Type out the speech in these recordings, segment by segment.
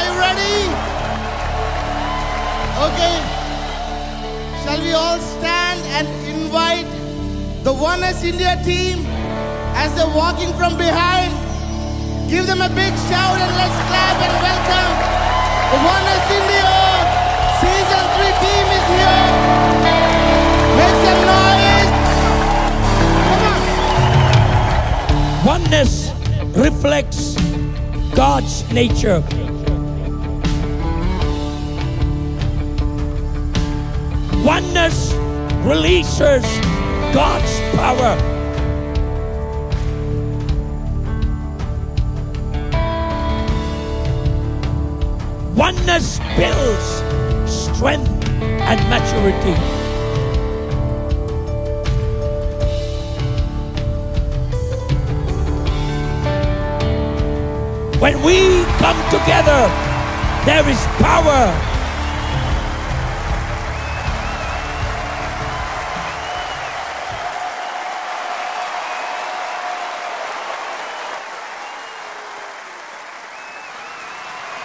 Are you ready? Okay. Shall we all stand and invite the Oneness India team as they're walking from behind? Give them a big shout and let's clap and welcome the Oneness India Season 3 team is here. Make some noise. Come on. Oneness reflects God's nature. Oneness releases God's power. Oneness builds strength and maturity. When we come together, there is power.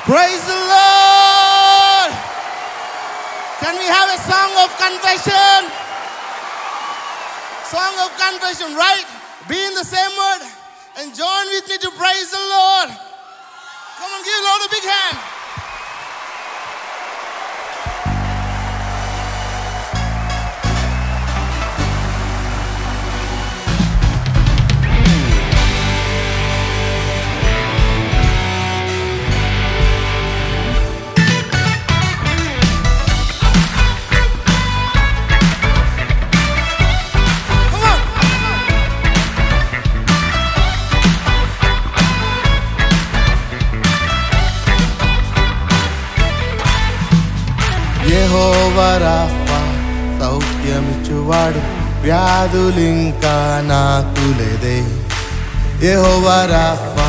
Praise the Lord. Can we have a song of confession? Song of confession, right? Be in the same word and join with me to praise the Lord. Come on, give the Lord a big hand. యెహోవా రాఫా సౌఖ్యమిచ్చువాడు వ్యాధులింకా నాకు లేదే యెహోవా Rapha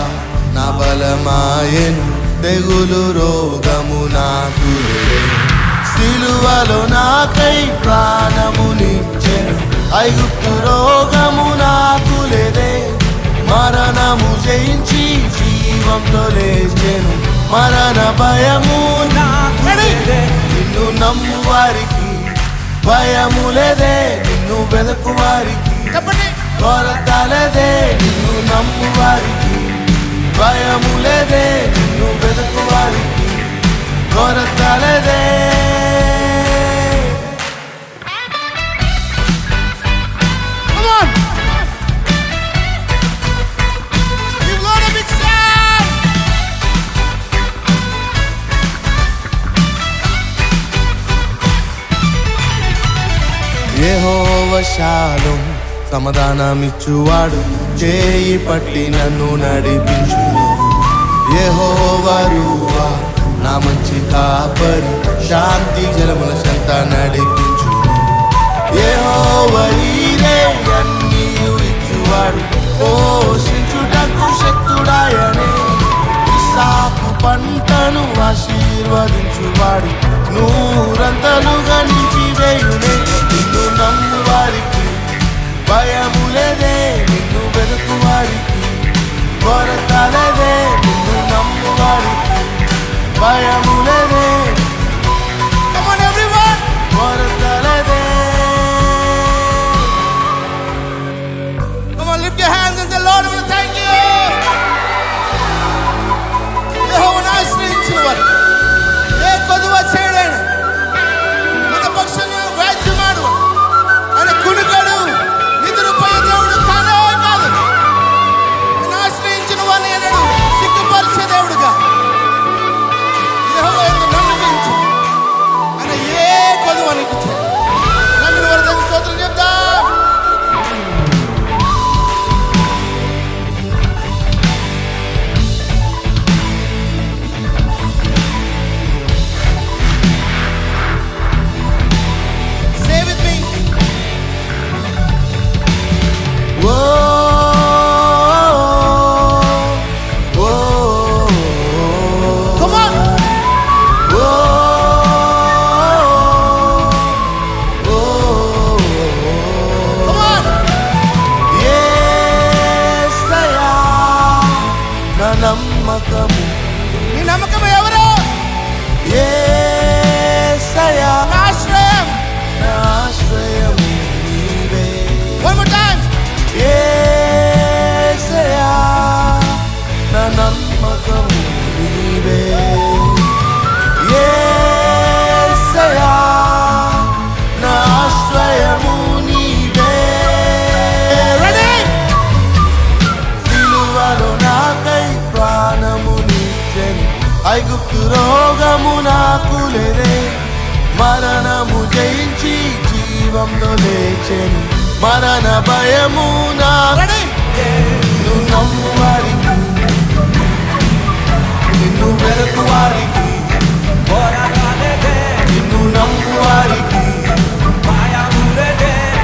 నా బలమాయెను తెగులు రోగము నాకు లేదే సిలువలో నాకై ప్రాణమునిచ్చెను ఐగుప్తు రోగము నాకు లేదే మరణము జయించి జీవంతో లేచెను మరణ భయము నాకు లేదే నిన్ను నమ్ము వారికి భయము లేదే నిన్ను వెదకు వారికి కొరత లేదే నిన్ను నమ్ము వారికి భయము లేదే నిన్ను వెదకు వారికి కొరత లేదే యెహోవా షాలోం సమాధానమిచ్చువాడు చేయి పట్టి నన్ను నడిపించును యెహోవా రూవా నా మంచి కాపరి శాంతి జలముల చెంత నడిపించును యెహోవా ఈరే అన్నీయు ఇచ్చువాడు పోషించుటకు శక్తుడాయనే ఇస్సాకు పంటను ఆశీర్వదించువాడు నూరంతలుగా నిలిపివేయునే నిన్ను నమ్ము వారికి భయము లేదే నిన్ను వెతుకు వారికి కొరత లేదే నిన్ను నమ్ము వారికి భయము లేదే కొరత లేదే Come on, lift your hands and say, Lord, I want to thank you. యెహోవాను ఆశ్రయించువారు ఏ కొదువ చేయలేడు మన పక్షంగా వ్యాజ్యమాడు ఆయన కునుకడు నిద్రపోయే దేవుడు కానే కాదు నేను ఆశ్రయించిన వారిని అన్నాడు సిగ్గుపరిచే దేవుడుగా యెహోవా యందు నమ్మకించు ఆయన ఏ కొదువ నీకు చేయడు నమ్మిన వారి దగ్గర స్తోత్రం చెప్తాం నమ్మకము నీ నమ్మకం ఎవరు ఐగుప్తు రోగము నాకు లేదే, మరణము జయించి జీవంలో లేచెను, మరణ భయము నాకు. నిన్ను నమ్ము వారికి, నిన్ను వెలుగు వారికి, నిన్ను నమ్ము వారికి,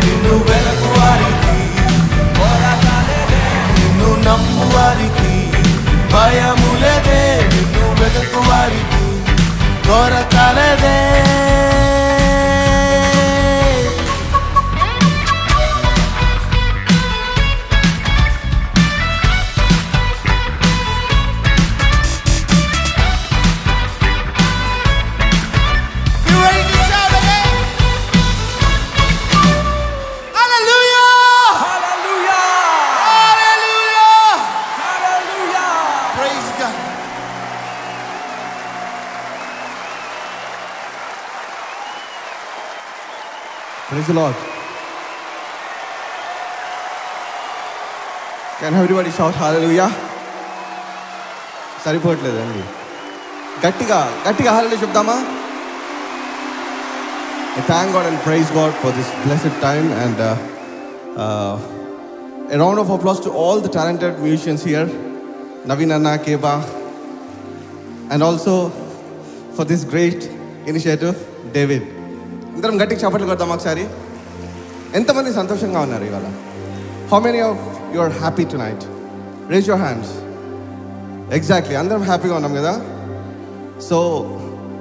నిన్ను వెలుగు వారికి, నిన్ను నమ్ము వారికి భయములేదే, నిన్ను వెలుగు వారికి కొరతలేదే. Praise the Lord. Can everybody shout hallelujah? సరిపోవట్లేదండి, గట్టిగా గట్టిగా హల్లెలూయా చెప్దామా? I thank God and praise God for this blessed time, and a round of applause to all the talented musicians here, Naveen Anna, Keba, and also for this great initiative, David. అందరం గట్టిగా చప్పట్లు కొడదాం ఒకసారి. ఎంతమంది సంతోషంగా ఉన్నారు ఇవాళ? How many of you are happy tonight? Raise your hands. Exactly, అందరం హ్యాపీగా ఉన్నాం కదా. సో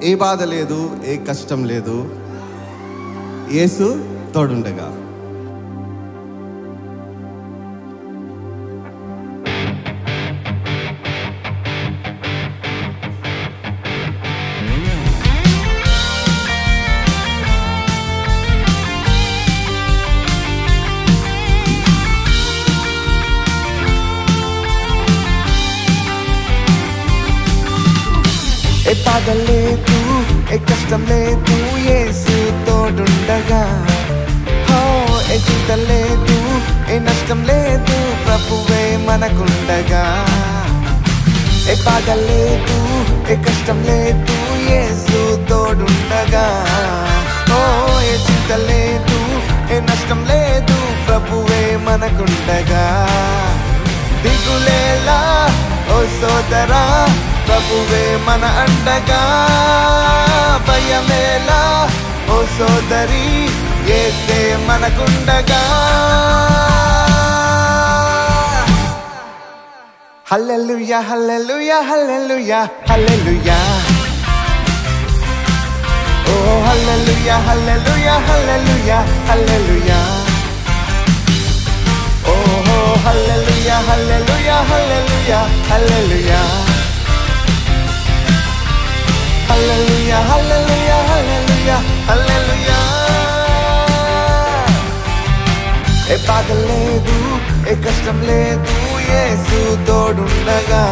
ఏ బాధ లేదు, ఏ కష్టం లేదు, యేసు తోడుండగా. ఏ బాధ లేదు, ఏ కష్టం లేదు, యేసు తోడుండగా. ఏ చింత లేదు, ఏ నష్టం లేదు, ప్రభువే మనకుండగా. ఏ బాధ లేదు, ఏ కష్టం లేదు, యేసు తోడుండగా. ఏ చింత లేదు, ఏ నష్టం లేదు, ప్రభువే మనకుండగా. దిగులేలా ఓ సోదరా, ప్రభువే మన అండగా. భయమేలా ఓ సోదరి, యేసే మనకుండగా. హల్లెలూయా హల్లెలూయా హల్లెలూయా హల్లెలూయా. ఓ హల్లెలూయా హల్లెలూయా హల్లెలూయా హల్లెలూయా. ఓ హల్లెలూయా హల్లెలూయా హల్లెలూయా హల్లెలూయా. Hallelujah, hallelujah, hallelujah, hallelujah. ఏ బాధ లేదు, ఏ కష్టం లేదు, యేసు తోడుండగా.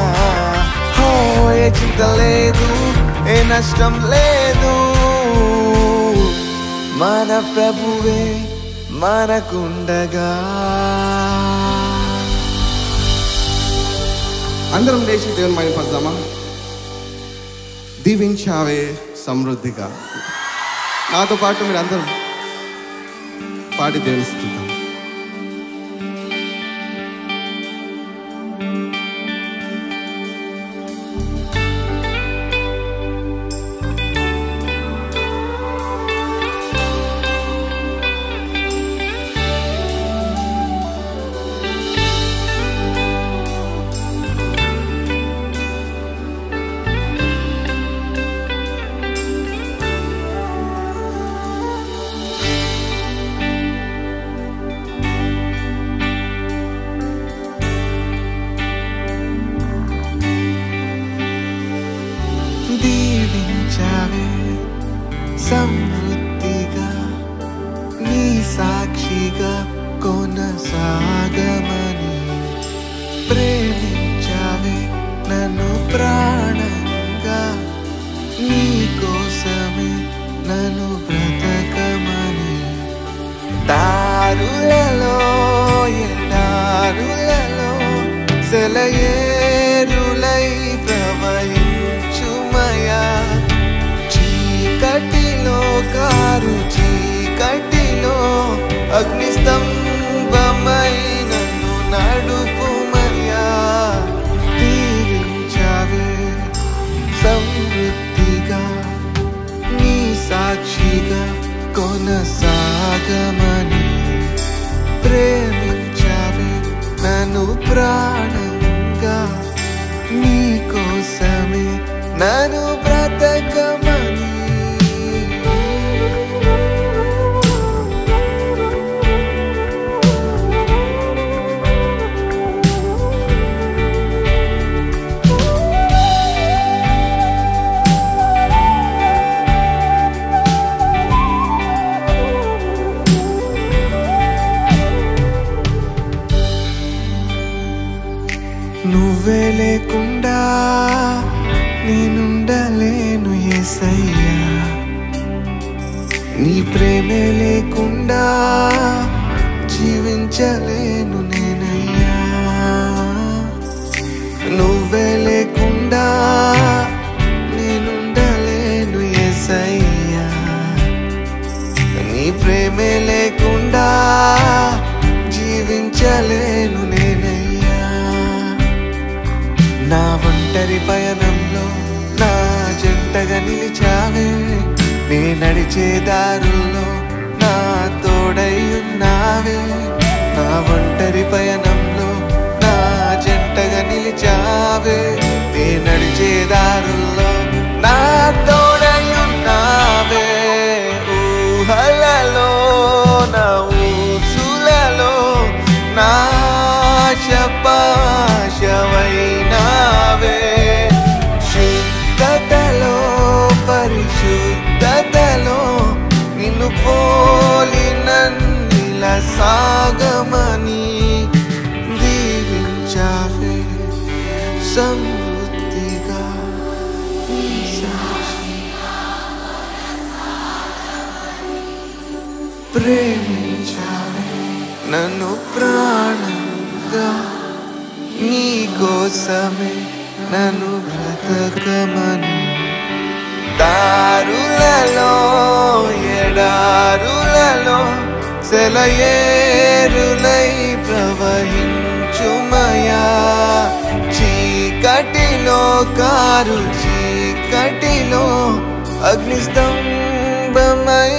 ఏ చింత లేదు, ఏ నష్టం లేదు, మన ప్రభువే మనకుండగా. అందరం లేచి దేవుని మహిమపరుద్దామా? దీవించావే సమృద్ధిగా. నాతో పాటు మీరు అందరూ పాడి దేవుని స్తుతిద్దాం. దీవించావే సమృద్ధిగా, నీ సాక్షిగా కొనసాగమని. ప్రేమించావే నన్ను ప్రాణంగా, నీ కోసమే నన్ను బ్రతకమని. దారులలో ఎడారులలో సెలయేరులై ప్రవహించు అగ్నిస్తంభమై నన్ను నడుపుమయ్యా. దీవించావే సమృద్ధిగా, నీ సాక్షిగా కొనసాగమని. ప్రేమించావే నన్ను ప్రాణంగా, నీ కోసమే నన్ను బ్రతకమని. నువ్వే లేకుండా నేనుండలేను యేసయ్యా. నీ ప్రేమే లేకుండా జీవించలేను నేనయ్యా. నువ్వే లేకుండా నేనుండలేను యేసయ్యా. నీ ప్రేమే లేకుండా జీవించలేను నేనయ్యా. నా ఒంటరి పయనంలో నా జంటగా నిలిచావే. నే నడిచే దారుల్లో నా తోడై ఉన్నావే. నా ఒంటరి పయనంలో నా జంటగా నిలిచావే. నే నడిచే దారుల్లో నా తోడై ఉన్నావే. ఊహలలో నా ఊసులలో నా శపాశవైనావే. శుద్ధతలో పరిశుద్ధతలో నిన్ను పోలి నన్నిలా సాగమని. దీవించావే సమృద్ధిగా, నీ సాక్షిగా ప్రేమించావే నన్ను ప్రాణంగా, నీ కోసమే నన్ను బ్రతకమని. దారులలో ఎడారులలో సెలయేరులై ప్రవహించుమయా. చీకటిలో కారు చీకటిలో అగ్నిస్తంభమై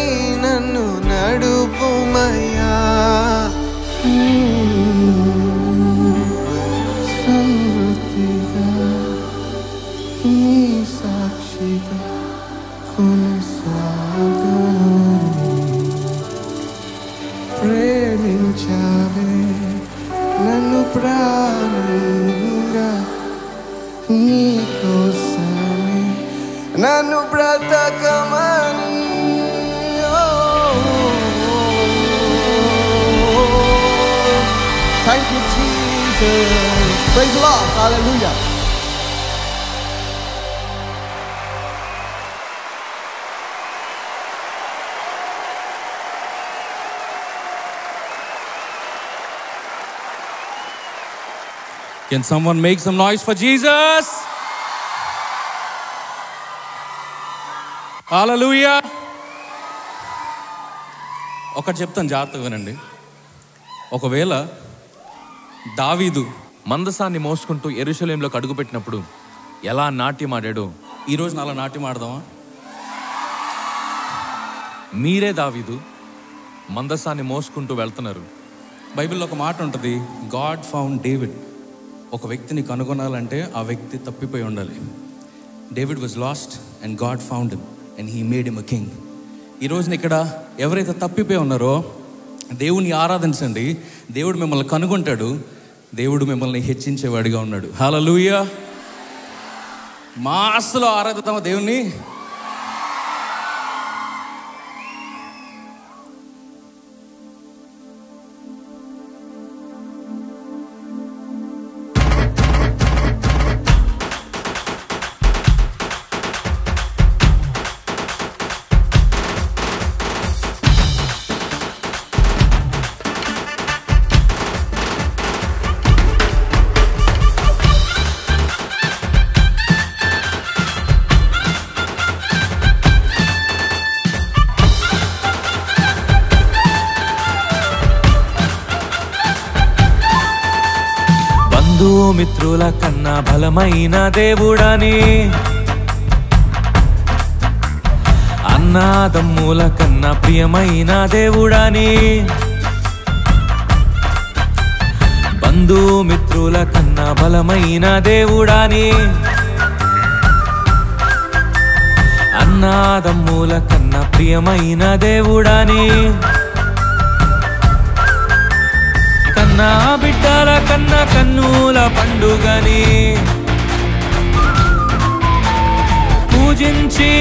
నన్ను నడుపుమయా. సమృద్ధిగా, నీ సాక్షిగా కొనసాగమని. ప్రేమించావే నన్ను ప్రాణంగా, నీ కోసమే నన్ను బ్రతకమని. Thank you, Jesus. Praise the Lord. Hallelujah. Can someone make some noise for Jesus? Hallelujah. ఒకటి చెప్తాను, జాగ్రత్తగా వినండి. ఒకవేళ దావీదు మందసాన్ని మోసుకుంటూ యెరూషలేములోకి అడుగుపెట్టినప్పుడు ఎలా నాట్యం ఆడాడో ఈరోజు అలా నాట్యం ఆడదామా? మీరే దావీదు మందసాన్ని మోసుకుంటూ వెళ్తున్నారు. బైబిల్లో ఒక మాట ఉంటుంది, గాడ్ ఫౌండ్ డేవిడ్. ఒక వ్యక్తిని కనుగొనాలంటే ఆ వ్యక్తి తప్పిపోయి ఉండాలి. David was last and God found him and he made him a king. ఈరోజున ఇక్కడ ఎవరైతే తప్పిపోయి ఉన్నారో దేవుని ఆరాధించండి. దేవుడు మిమ్మల్ని కనుగొంటాడు. దేవుడు మిమ్మల్ని హెచ్చించేవాడిగా ఉన్నాడు. హల్లెలూయా. మాస్లో ఆరాధిద్దామా దేవుణ్ణి? మిత్రుల కన్నా బలమైన దేవుడని, అన్నాదమ్ముల కన్నా ప్రియమైన దేవుడని, బంధుమిత్రుల కన్నా బలమైన దేవుడని, అన్నాదమ్ముల కన్నా ప్రియమైన దేవుడని, కన్నా బిడ్డల కన్నా కన్నుల పండుగని పూజించి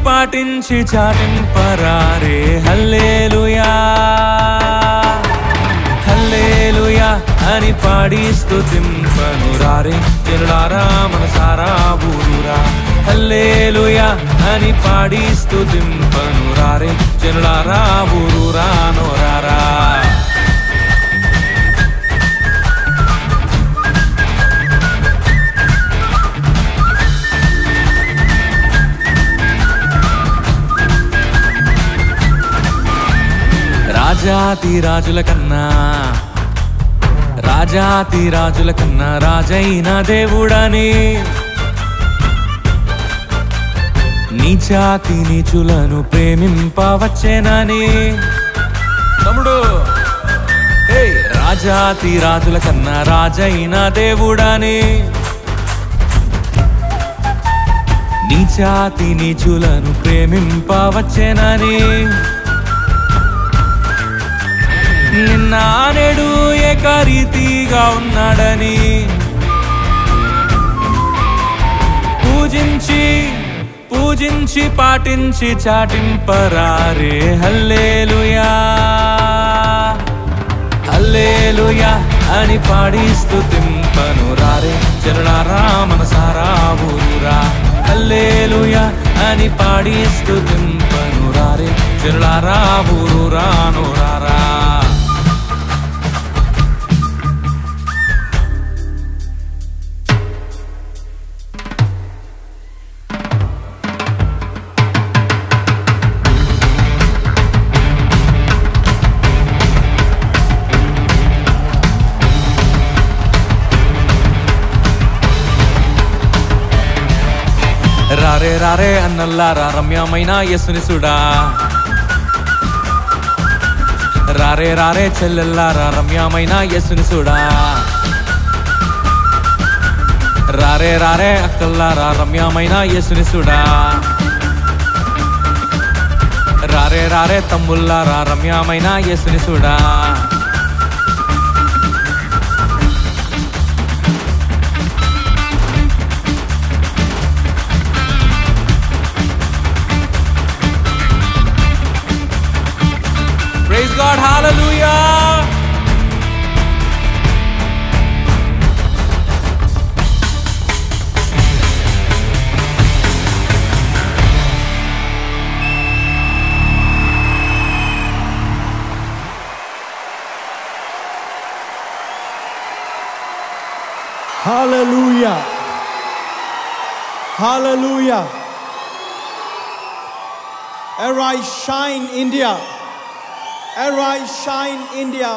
పాటించి చాటింపరారే హల్లెలూయా హల్లెలూయా అని పాడి స్తుతింపను రారే జనులారా మనసారా ఊరురా. హల్లెలూయా అని పాడి స్తుతింపను రారే జనులారా ఊరురా నోరారా. రాజాతి రాజుల కన్నా రాజైన దేవుడని, నీచాతి నీచులను ప్రేమింపవచ్చేనని. తమ్ముడు రాజాతి రాజుల కన్నా రాజైన దేవుడని, నీచాతి నీచులను ప్రేమింపవచ్చేనని, నిన్న నేడు ఏకరీతిగా ఉన్నాడని, పూజించి పాటించి చాటింపరారే హల్లెలూయా హల్లెలూయా అని పాడి స్తుతింపను రారే జనులారా మనసారా ఊరురా. హల్లెలూయా అని పాడి స్తుతింపను రారే జనులారా ఊరురా నోరారా. రారే రారే అన్నల్లారా రమ్యమైన యేసునిసుడా, రారే రారే చెల్లెల్లారా రమ్యమైన యేసునిసుడా, రారే రారే అక్కల్లారా రమ్యమైన యేసునిసుడా, రారే రారే తమ్ముల్లారా రమ్యమైన యేసునిసుడా. Praise God, hallelujah. Hallelujah. Hallelujah. Arise, shine, India. Arise, shine, India,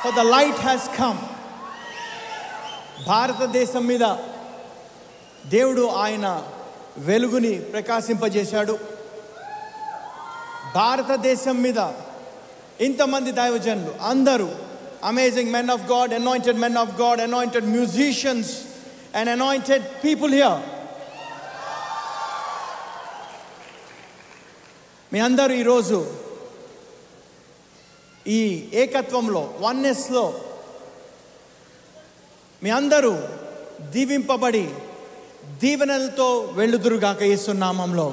for the light has come. భారతదేశం మీద దేవుడు ఆయన వెలుగుని ప్రకాశింపజేశాడు. భారతదేశం మీద ఇంతమంది దైవజనులు అందరూ amazing men of God, anointed men of God, anointed musicians and anointed people here. మీ అందరూ ఈరోజు ఈ ఏకత్వంలో వన్నెస్లో మీ అందరూ దీవింపబడి దీవెనలతో వెళ్ళుదురుగాక యేసు నామములో.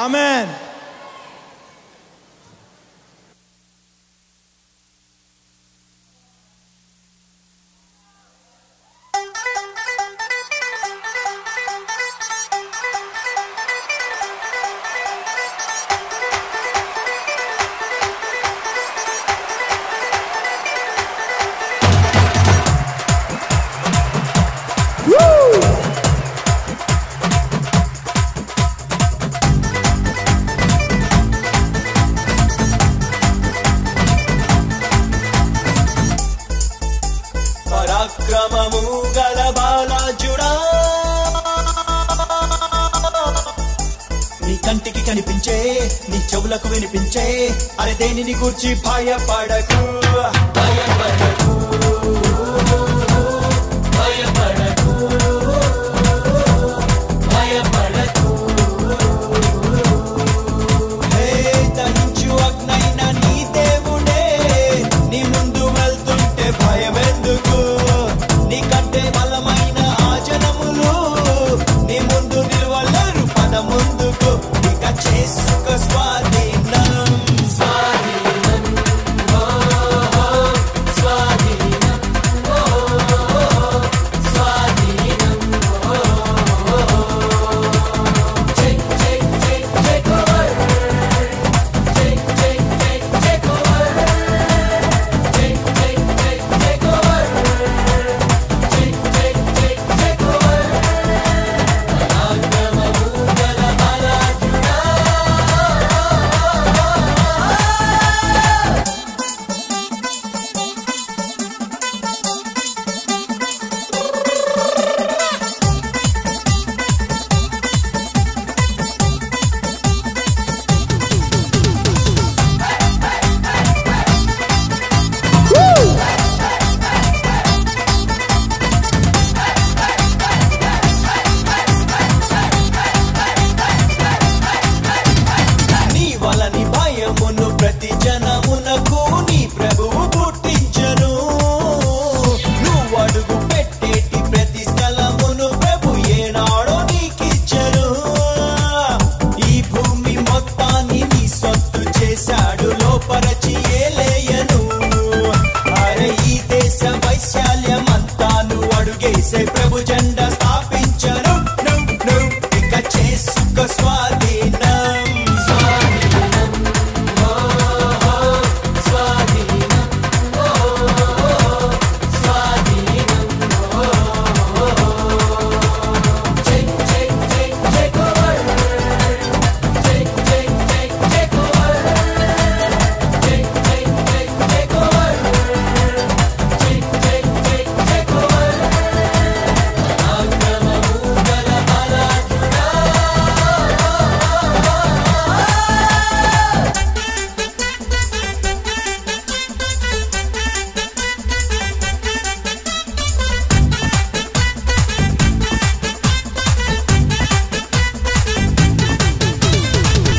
ఆమేన్. జనములకు వినిపించే అరే దేనిని గూర్చి భయపడకు భయపడకు భయపడకు భయపడకు హే దహించు అగ్నైన నీ దేవుడే నీ ముందు వెళ్తుంటే భయమెందుకు నీకంటే బలమైన ఆ జనములు నీ ముందు నిలవలేరు పద ముందుకు ఇక చేసుకో స్వాధీనం స్వాధీనం స్వాధీనం స్వాధీనం take over take over take over take over నీ వలని భయమును ప్రతి జనమునకు నీ ప్రభువు పుట్టించెను నువ్వు అడుగు పెట్టేటి ప్రతి స్థలమును ప్రభు ఏనాడో నీకిచ్చెను ఈ భూమి మొత్తాన్ని నీ సొత్తు చేశాడు లోపరచి ఏలేయను అరే ఈ దేశ వైశాల్యమంతాను అడుగేసే ప్రభు జెండా స్థాపించను నువ్వు ఇక చేసుకో స్వాధీనం స్వాధీనం స్వాధీనం స్వాధీనం take over take over take over take over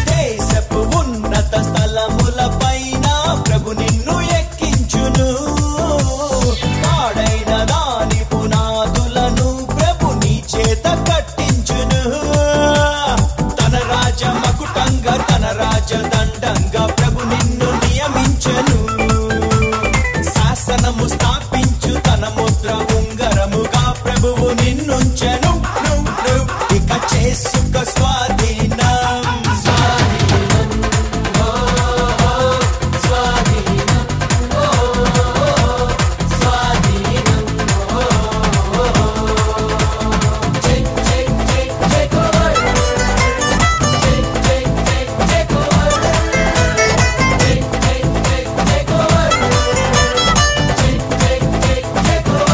దేశపు ఉన్నత స్థలముల పైన ప్రభు నిన్ను ఎక్కించును పాడైన దాని పునాదులను ప్రభు నీ చేత కట్టించును తన రాజమకుటంగా తన రాజదండంగా ప్రభు నిన్ను నియమించెను శాసనము స్థాపించు తన ముద్ర ఉంగరముగా ప్రభువు నిన్నుంచెను నువ్వు ఇక చేసుకో స్వాధీనం స్వాధీనం స్వాధీనం స్వాధీనం take over take over take over take over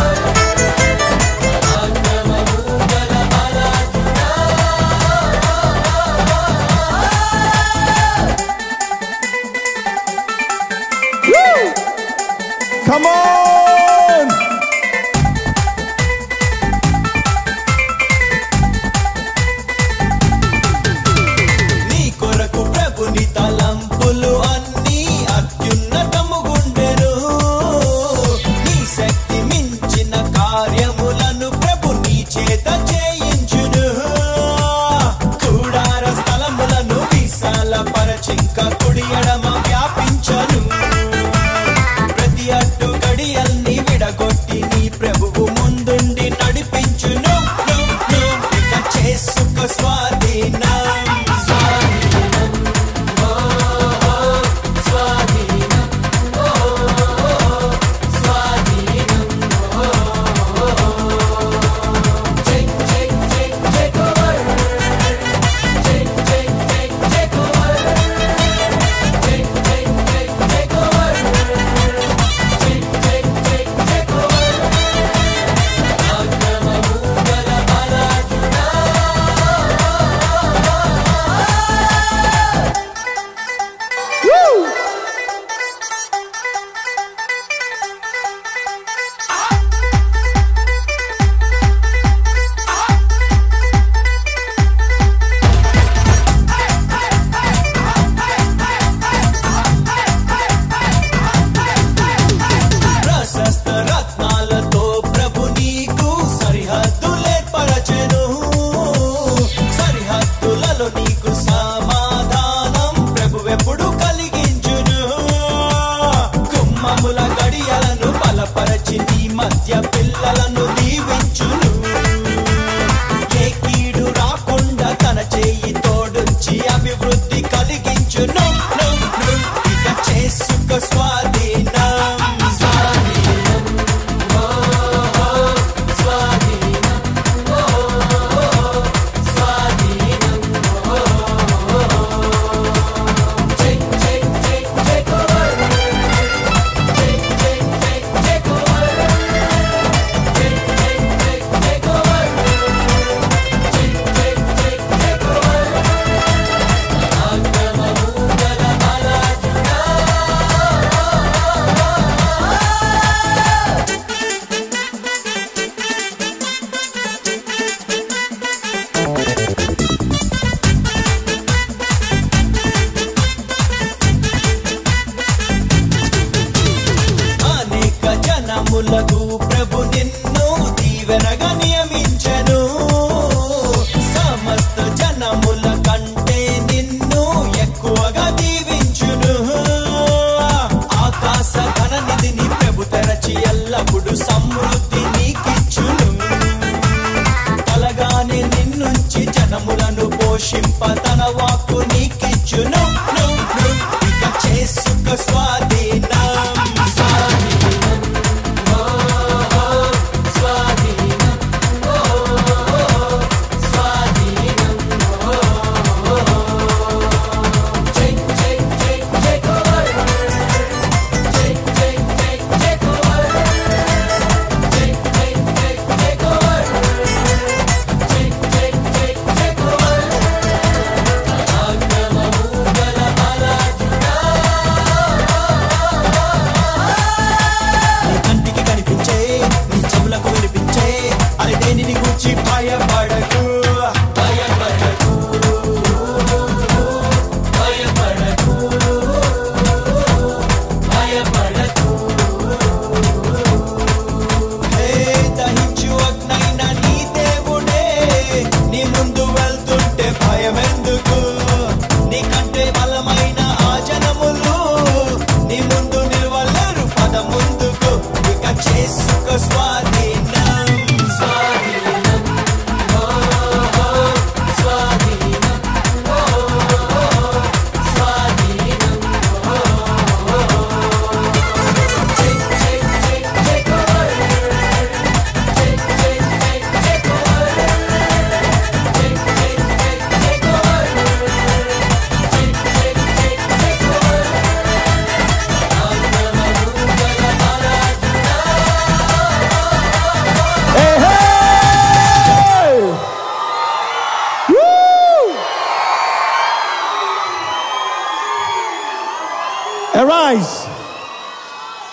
ఘోషింప తన వాక్కు నీకిచ్చును ఇక చేసుక స్వాధీనం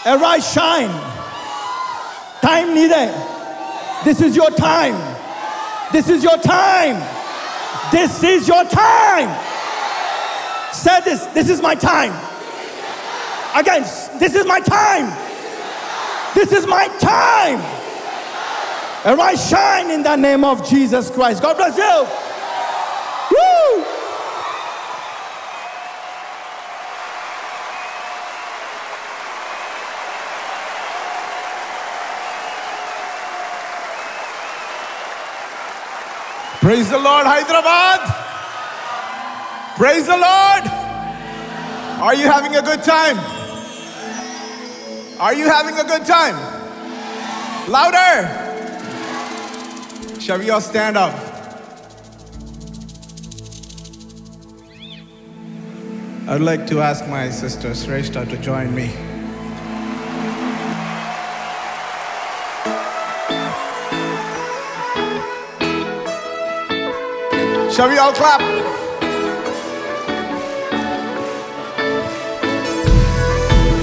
Arise, shine. Time neither. This is your time. This is your time. This is your time. Say this. This is my time. Again, this is my time. This is my time. Arise, shine in the name of Jesus Christ. God bless you. Woo! Praise the Lord, Hyderabad. Praise the Lord. Are you having a good time? Are you having a good time? Louder. Shall we all stand up? I'd like to ask my sister Shrestha to join me. Shall we all clap?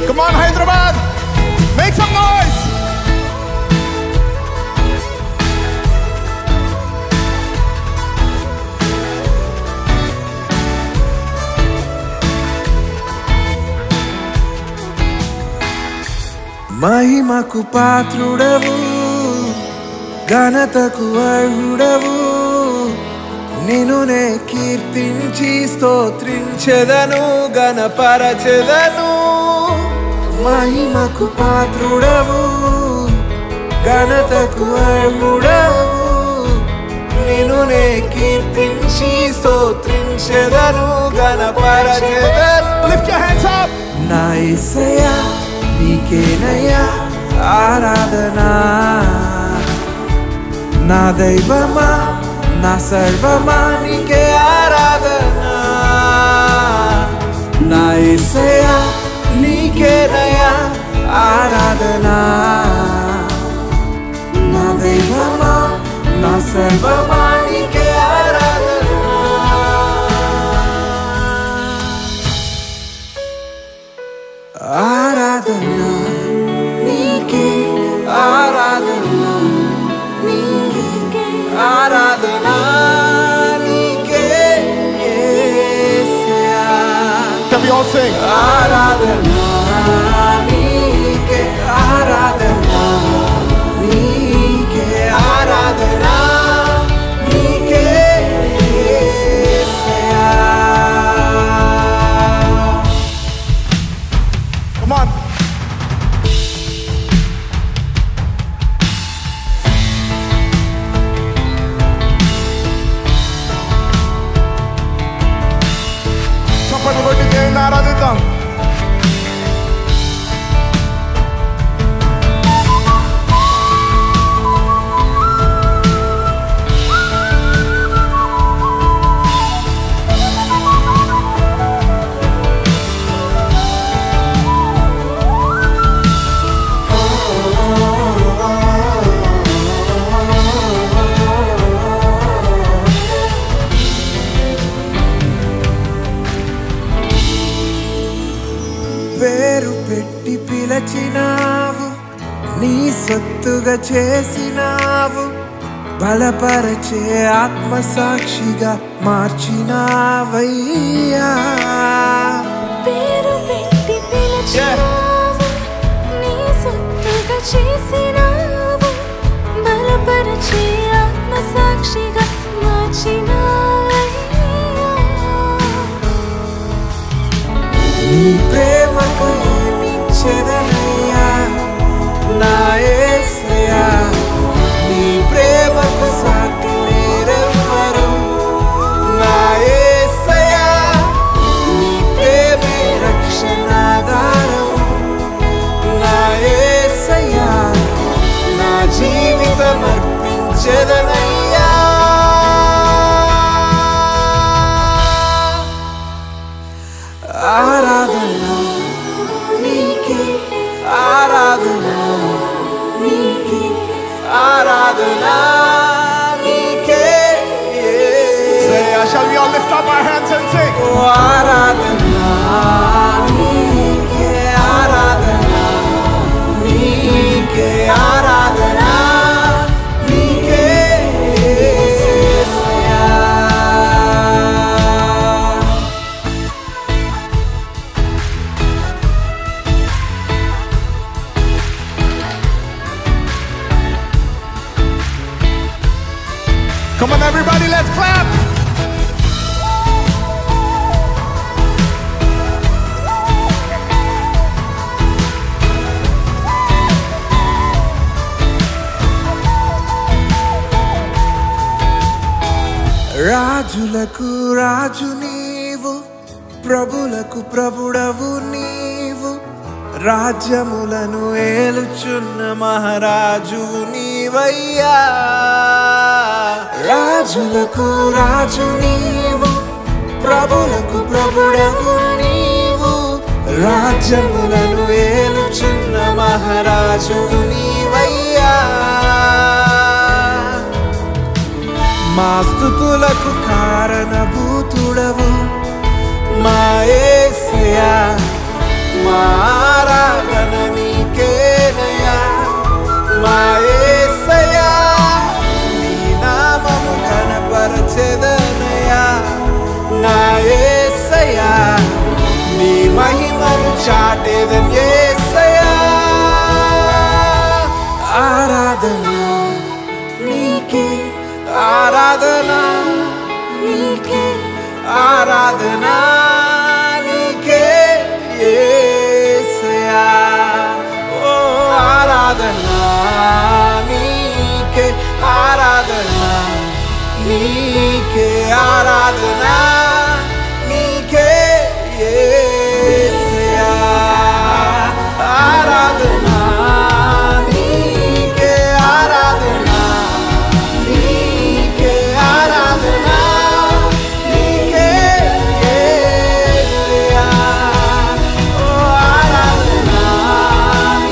Come on, Hyderabad. Make some noise. మహిమకు పాత్రుడవు ఘనతకు అర్హుడవు నిన్ను నే కీర్తించి స్తోత్రించెదను గణపరచెదను మహిమకు పాత్రుడవు ఘనతకు అర్హుడవు నిన్ను నే కీర్తించి స్తోత్రించెదను గణపరచెదను. Lift your hands up. నా యేసయ్యా నీకేనయ్యా ఆరాధనా నా దైవమా నా సర్వమా నీకే ఆరాధనా నా యేసయ్యా నీకేనయ్యా ఆరాధనా నా దైవమా నా సర్వమా నీకే ఆరాధనా ఆరాధనా నీకే ఆరాధనా నీకే ఆరాధనా నీకే యేసయ్యా. Shall we all sing? ఆరాధనా నీకే ఆరాధనా నీకే ఆరాధనా నీకే యేసయ్యా. Come on. సొత్తుగా చేసినావు, బలపరచే ఆత్మసాక్షిగా మార్చినావయ్యా. పేరు పెట్టి పిలిచావు, నీ సొత్తుగా చేసినావు, బలపరచే ఆత్మసాక్షిగా మార్చినావయ్యా. నీ ప్రేమకు ఏమిచ్చెదనయ్యా నా యేసయ్యా, నీ ప్రేమకు సాటి లేరెవ్వరు నా యేసయ్యా. నీ ప్రేమే రక్షణాధారం నా యేసయ్యా, నా జీవితం అర్పించెదనయ్యా. ఆరాధన నీకే, ఆరాధన నీకే, ఆరాధన నీకే. Say, shall we all lift up our hands and sing? ఆరాధన నీకే, ఆరాధన నీకే, ఆరాధన నీకే యేసయ్యా. Come on, everybody, let's clap. రాజులకు రాజు నీవు, ప్రభులకు ప్రభుడవు నీవు, రాజ్యములను ఏలుచున్న మహారాజువు నీవయ్యా. రాజులకు రాజు నీవు, ప్రభులకు ప్రభుడవు నీవు, రాజ్యములను ఏలుచున్న మహారాజువు నీవయ్యా. మా స్తుతులకు కారణభూతుడవు మా యేసయ్యా, మా ఆరాధన నీకేనయ్యా. మా యేసయ్యా, నీ నామము కనపరచెదనయ్యా. నా యేసయ్యా, నీ మహిమను చాటెదన్ యేసయ్యా. ఆరాధన నీకే, ఆరాధన నీకే, ఆరాధన నీకే యేసయ్యా. ఓ ఆరాధన నీకే, ఆరాధన నీకే, ఆరాధన నీకే యేసయ్యా. ఆరాధన నీకే, ఆరాధన నీకే, ఆరాధన నీకే యేసయ్యా. ఓ ఆరాధన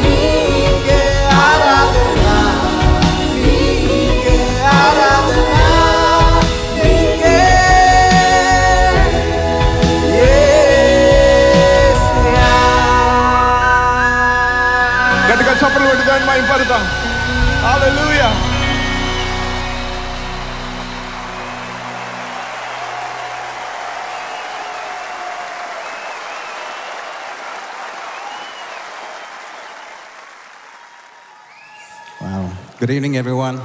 నీకే, ఆరాధన నీకే, ఆరాధన నీకే యేసయ్యా. గట్టిగా చప్పట్లు కొట్టి దాన్ని మహిమపడతాం. Hallelujah. Wow. Good evening, everyone.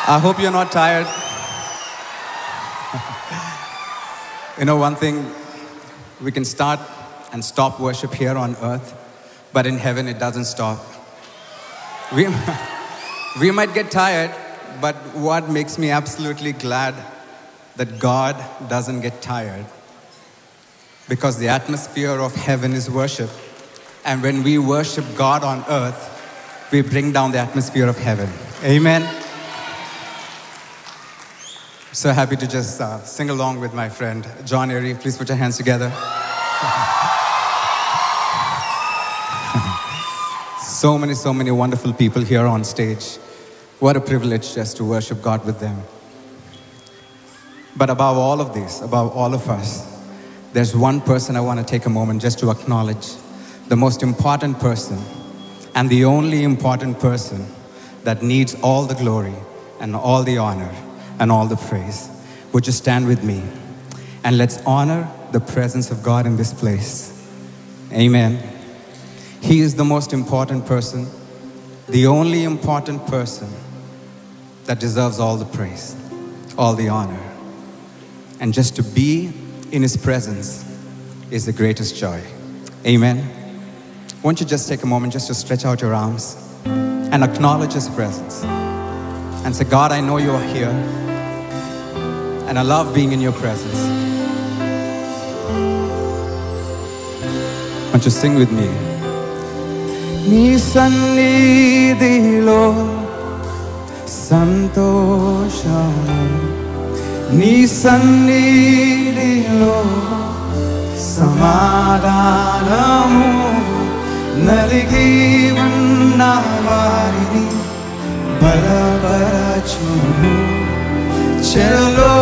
I hope you're not tired. You know, one thing, we can start and stop worship here on earth, but in heaven it doesn't stop. We might get tired, but what makes me absolutely glad that God doesn't get tired, because the atmosphere of heaven is worship. And when we worship God on earth, we bring down the atmosphere of heaven. Amen. So happy to just sing along with my friend John Erie. Please put your hands together. So many wonderful people here on stage. What a privilege just to worship God with them. But above all of this, above all of us, there's one person I want to take a moment just to acknowledge, the most important person and the only important person that needs all the glory and all the honor and all the praise. Would you stand with me and let's honor the presence of God in this place. Amen. He is the most important person, the only important person that deserves all the praise, all the honor. And just to be in His presence is the greatest joy. Amen. Won't you just take a moment just to stretch out your arms and acknowledge His presence and say, God, I know you are here and I love being in your presence. Won't you sing with me? Ni sannidhilo santoshamu, ni sannidhilo samadhanamu, naligi unna varini balaparachumu, చెరలో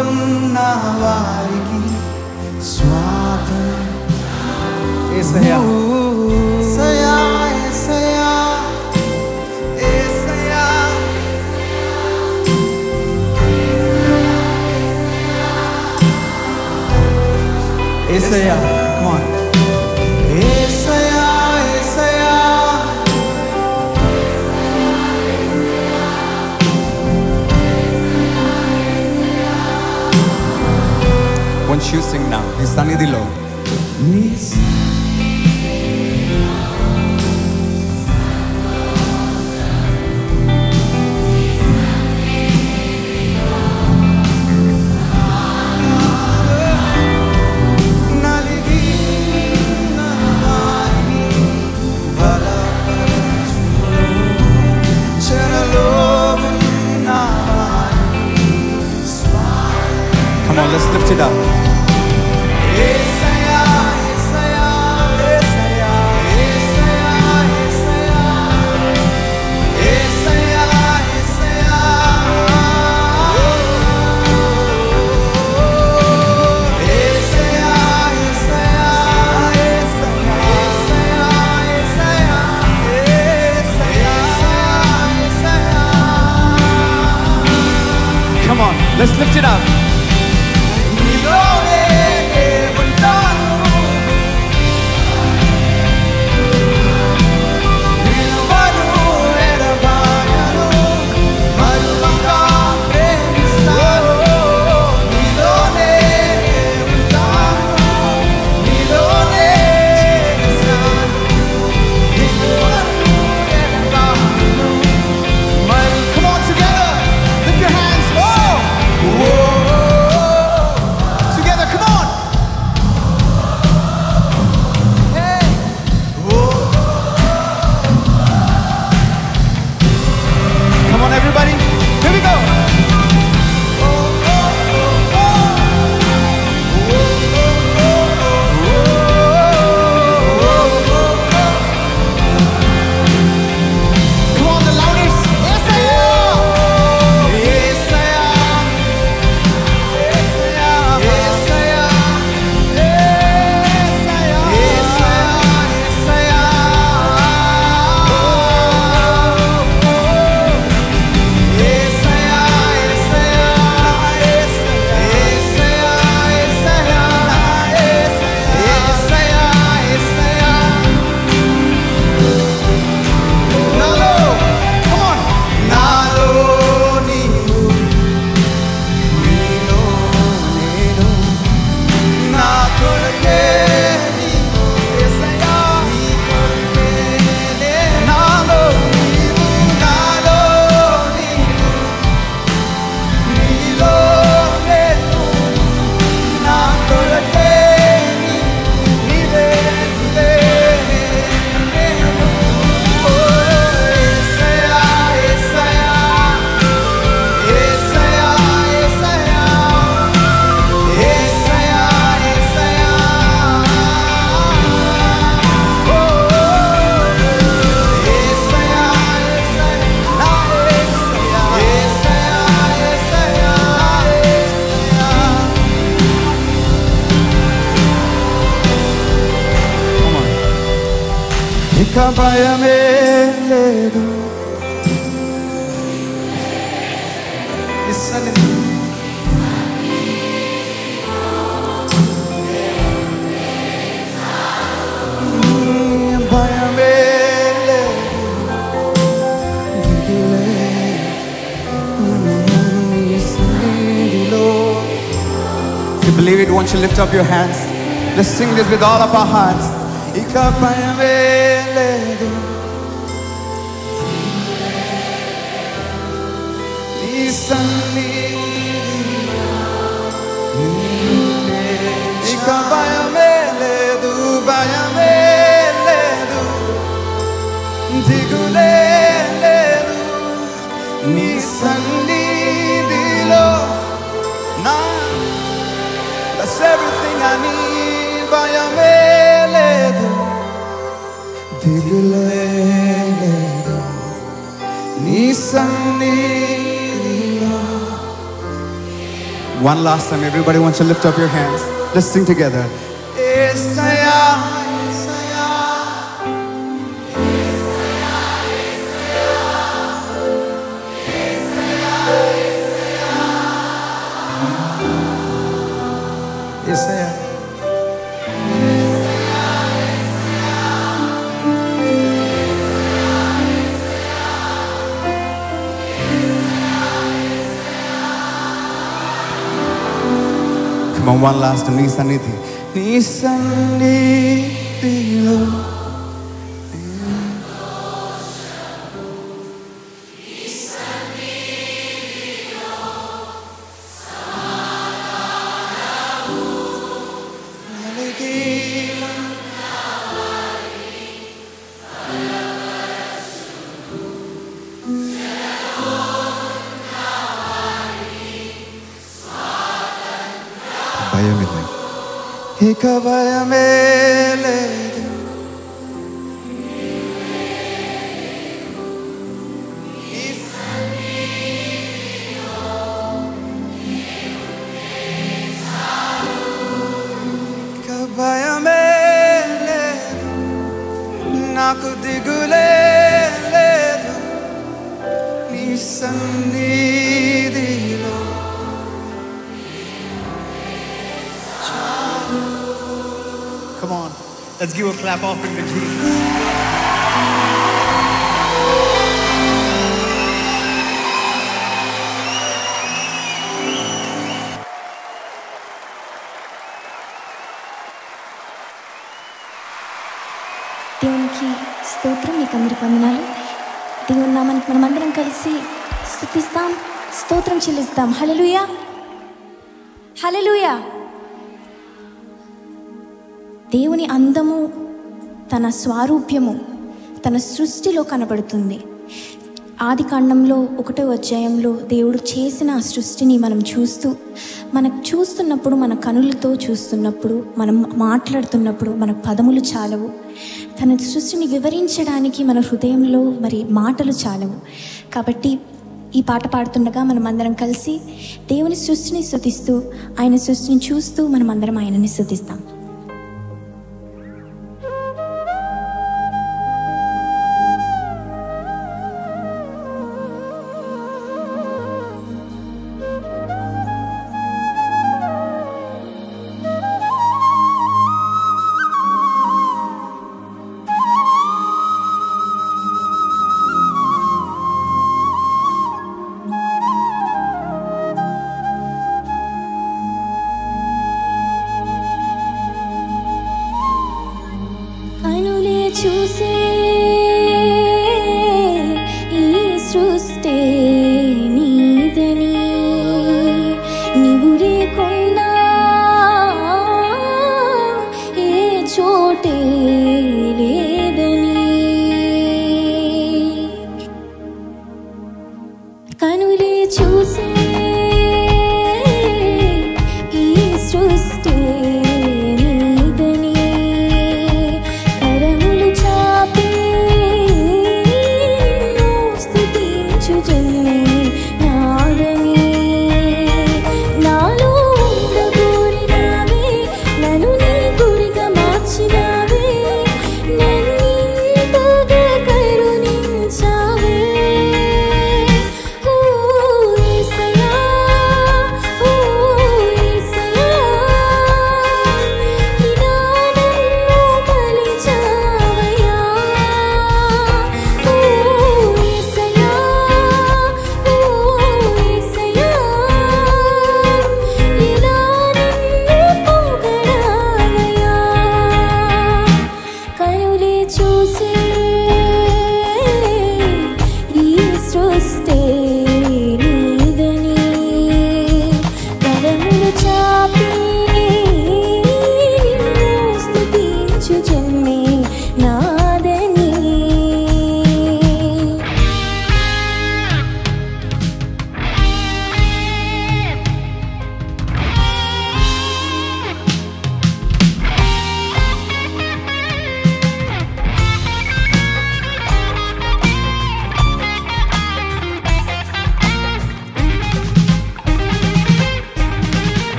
ఉన్న వారికి స్వాతంత్రం. యేసయ్యా యేసయ్యా యేసయ్యా యేసయ్యా యేసయ్యా come on. Yesayya Yesayya won't you sing now? నీ సన్నిధిలో Come on, let's lift it up. Come on, let's lift it up. Come on, together. Lift your hands. Oh! ఇక భయమే లేదు. నీ సన్నిధి భయమే లేదు. నీ సన్నిధిలో. If you believe it, won't you lift up your hands? Let's sing this with all of our hearts. ఇక భయమే లేదు. నీ సన్నిధిలో ఇక భయమే లేదు. భయమే లేదు. దిగులే లేదు. నీ సన్నిధిలో నా That's everything I need. భయమే లేదు. దిగులే లేదు. నీ సన్నిధిలో. One last time, everybody wants to lift up your hands. Let's sing together. Yesayya, Yesayya. Yesayya. Come on, one last time. నీ సన్నిధి. నీ సన్నిధిలో. భయమే లేదు. ఇక భయమే లేదు. ఇక భయమే లేదు. నాకు దిగులే లేదు. నీ సన్నిధిలో. Come on, let's give a clap offering to Jesus. దేవునికి స్తోత్రం. మీకు అందరికి వందనాలు. దేవుని నామానికి మనమందరం కలిసి స్తుతిస్తాం, స్తోత్రం చెల్లిస్తాం. హల్లెలూయా, హల్లెలూయా. దేవుని అందము, తన స్వారూప్యము తన సృష్టిలో కనబడుతుంది. ఆది కాండంలో 1వ అధ్యాయంలో దేవుడు చేసిన ఆ సృష్టిని మనం చూస్తున్నప్పుడు, మన కనులతో చూస్తున్నప్పుడు, మనం మాట్లాడుతున్నప్పుడు మన పదములు చాలవు. తన సృష్టిని వివరించడానికి మన హృదయంలో మరి మాటలు చాలవు. కాబట్టి ఈ పాట పాడుతుండగా మనం అందరం కలిసి దేవుని సృష్టిని స్తుతిస్తూ, ఆయన సృష్టిని చూస్తూ మనం అందరం ఆయనని స్తుతిస్తాం.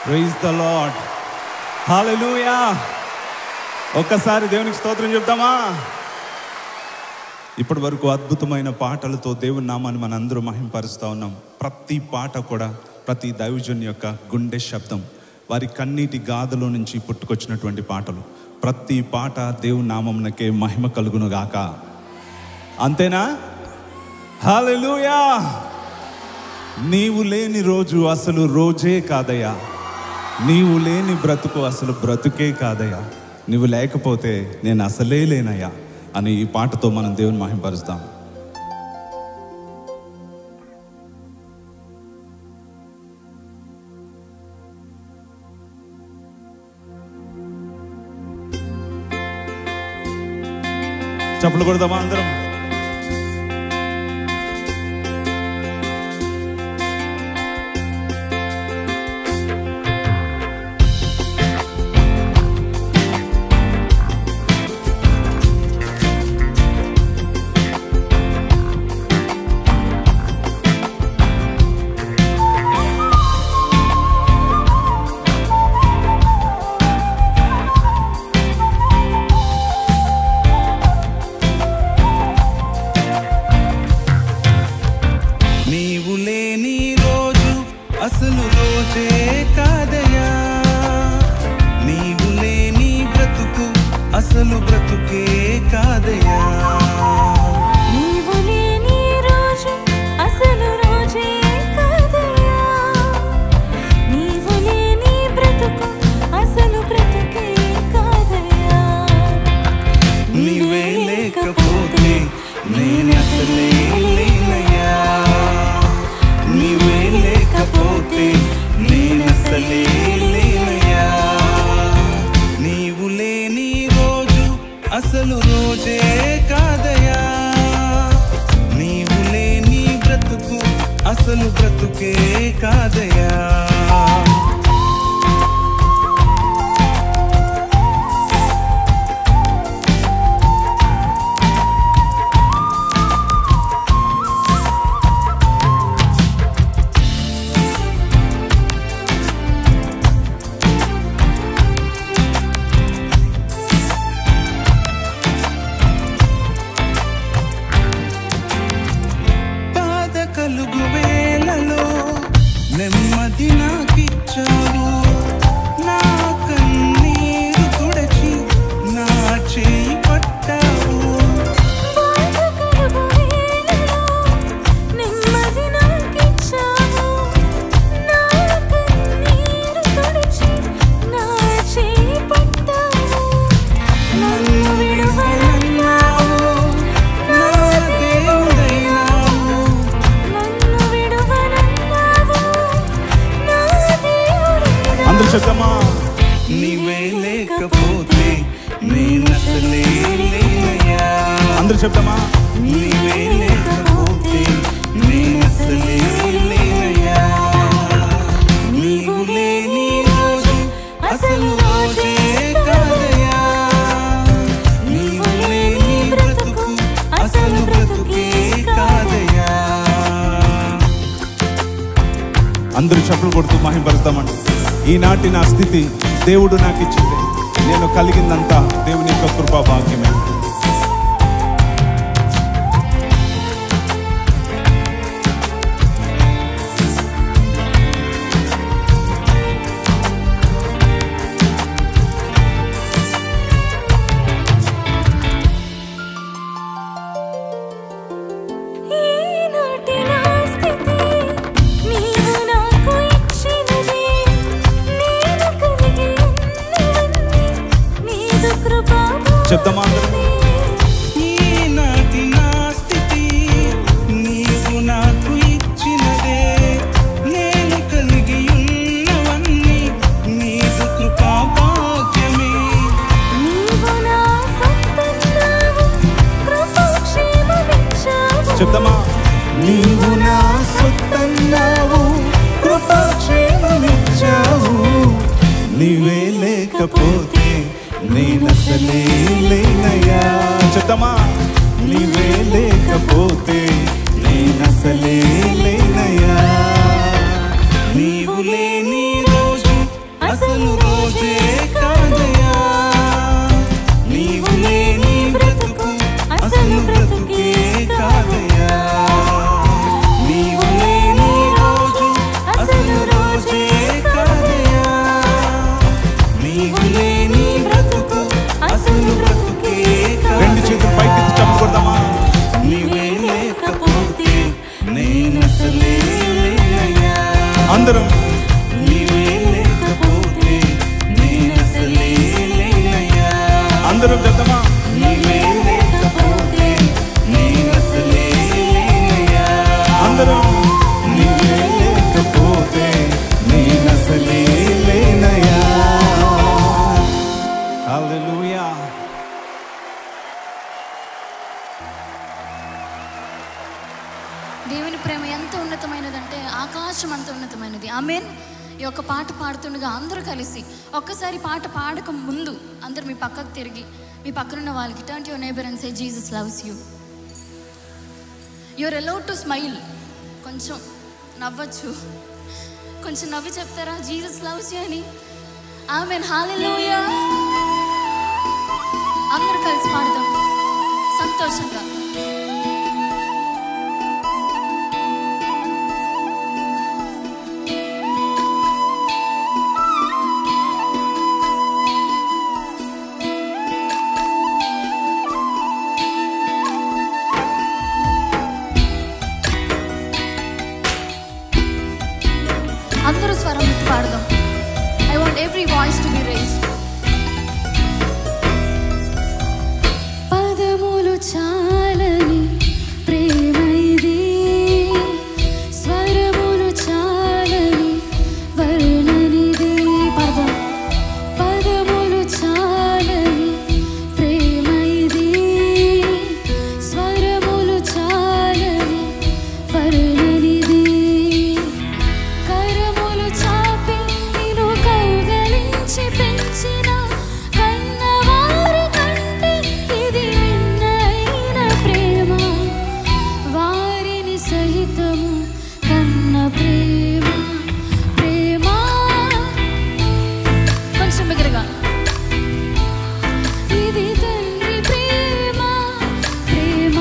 Praise the Lord. హల్లెలూయా. ఒక్కసారి దేవునికి స్తోత్రం చెప్తామా? ఇప్పటి వరకు అద్భుతమైన పాటలతో దేవుని నామాన్ని మనందరూ మహింపరుస్తూ ఉన్నాం. ప్రతి పాట కూడా ప్రతి దైవజన్ యొక్క గుండె శబ్దం, వారి కన్నీటి గాథలో నుంచి పుట్టుకొచ్చినటువంటి పాటలు. ప్రతి పాట దేవుని నామమునకే మహిమ కలుగును గాక. అంతేనా? హల్లెలూయా. నీవు లేని రోజు అసలు రోజే కాదయ్యా. నీవు లేని బ్రతుకు అసలు బ్రతుకే కాదయ్యా. నువ్వు లేకపోతే నేను అసలే లేనయ్యా అని ఈ పాటతో మనం దేవుని మహింపరుస్తాం. చప్పట్లు కొడదామా అందరం? అసలు రోజే కాదయా. నీవు లేని బ్రతుకు అసలు బ్రతుకే కాదయా. నీవు లేని రోజు అసలు రోజే కాదయా. నీవు లేని బ్రతుకు అసలు బ్రతుకే కాదయా. నీవే లేకపోతే నేనసలే లేనయ్యా. నీవే లేకపోతే నేనసలే లేనయ్యా. నీవు లేని రోజు అసలు రోజే కాదయా. నీవు లేని బ్రతుకు అసలు బ్రతుకే కాదయా. కలుగు వేళలో నెమ్మది నాకిచ్చావు. నా కన్నీరు తుడచి నా చేయి పట్టావు. నెమ్మది నాకిచ్చావు. నా కన్నీరు తుడిచి నా చేయి పట్టావు. నన్ను విడువనన్నావు. నా దేవుడైనావు. అందరూ చెప్తామా? నీవే లేకపోతే నేనసలే లేనయ్యా. అందరూ చెప్తామా? నీవే లేకపోతే నేనసలే లేనయ్యా. నీవు లేని రోజు అసలు రోజే కాదయా. నీవు లేని బ్రతుకు అసలు బ్రతుకే కాదయా. అందరూ చప్పులు కొడుతూ మహింపరుస్తామండి. ఈనాటి నా స్థితి దేవుడు నాకు ఇచ్చింది. నేను కలిగిందంతా దేవుని యొక్క కృపా భాగ్యమే. చెప్తామా అందరం? ఈనాటి నా స్థితి నీవు నాకు ఇచ్చినదే. నేను కలిగి ఉన్నవన్నీ నీదు కృపా భాగ్యమే. నీవు నా సొంతన్నావు. కృపాక్షేమమిచ్చావు. చెప్తామా? నీవు నా సొంతన్నావు. కృపాక్షేమమిచ్చావు. నీవే లేకపోతే నేనసలే లేనయ్యా. చెప్తామా? నీవే లేకపోతే నేనసలే లేనయ్యా. నీవు లేని రోజు దేవుని ప్రేమ ఎంత ఉన్నతమైనదంటే ఆకాశం అంత ఉన్నతమైనది. ఆమేన్. ఈ యొక్క పాట పాడుతుండగా అందరూ కలిసి ఒక్కసారి పాట పాడక ముందు అందరూ మీ పక్కకు తిరిగి మీ పక్కనున్న వాళ్ళకి turn to your neighbour and say Jesus loves you. You're allowed to smile. కొంచెం నవ్వచ్చు, కొంచెం నవ్వి చెప్తారా జీసస్ లవ్స్ యూ అని? ఆమేన్. హల్లెలూయా. అందరూ కలిసి పాడదాం సంతోషంగా. అందరూ స్వరం ఎత్తి పాడదాం. I want every voice to be raised. పదములు చాలని ప్రేమ ఇది, స్వరములు చాలని వర్ణనిది. పాడదాం. పదములు చాలని ప్రేమ ఇది, స్వరములు చాలని వర్ణనిది. కరములు చాపి నిన్ను కౌగలించి పెంచిన కన్నవారి కంటే ఇది నిన్నైన ప్రేమ, వారిని సహితము కన్న ప్రేమ. ప్రేమ కొంచెం బిగ్గరగా. ఇది తండ్రి ప్రేమ, ప్రేమ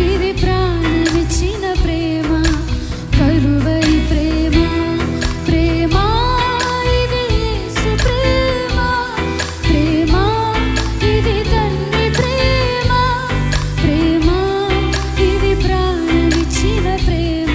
ఇది ప్రాణమిచ్చిన ప్రేమ, కలువరి ప్రేమ. ప్రేమ ఇది యేసు ప్రేమ, ప్రేమ ఇది తండ్రి ప్రేమ, ప్రేమ ఇది ప్రాణమిచ్చిన ప్రేమ.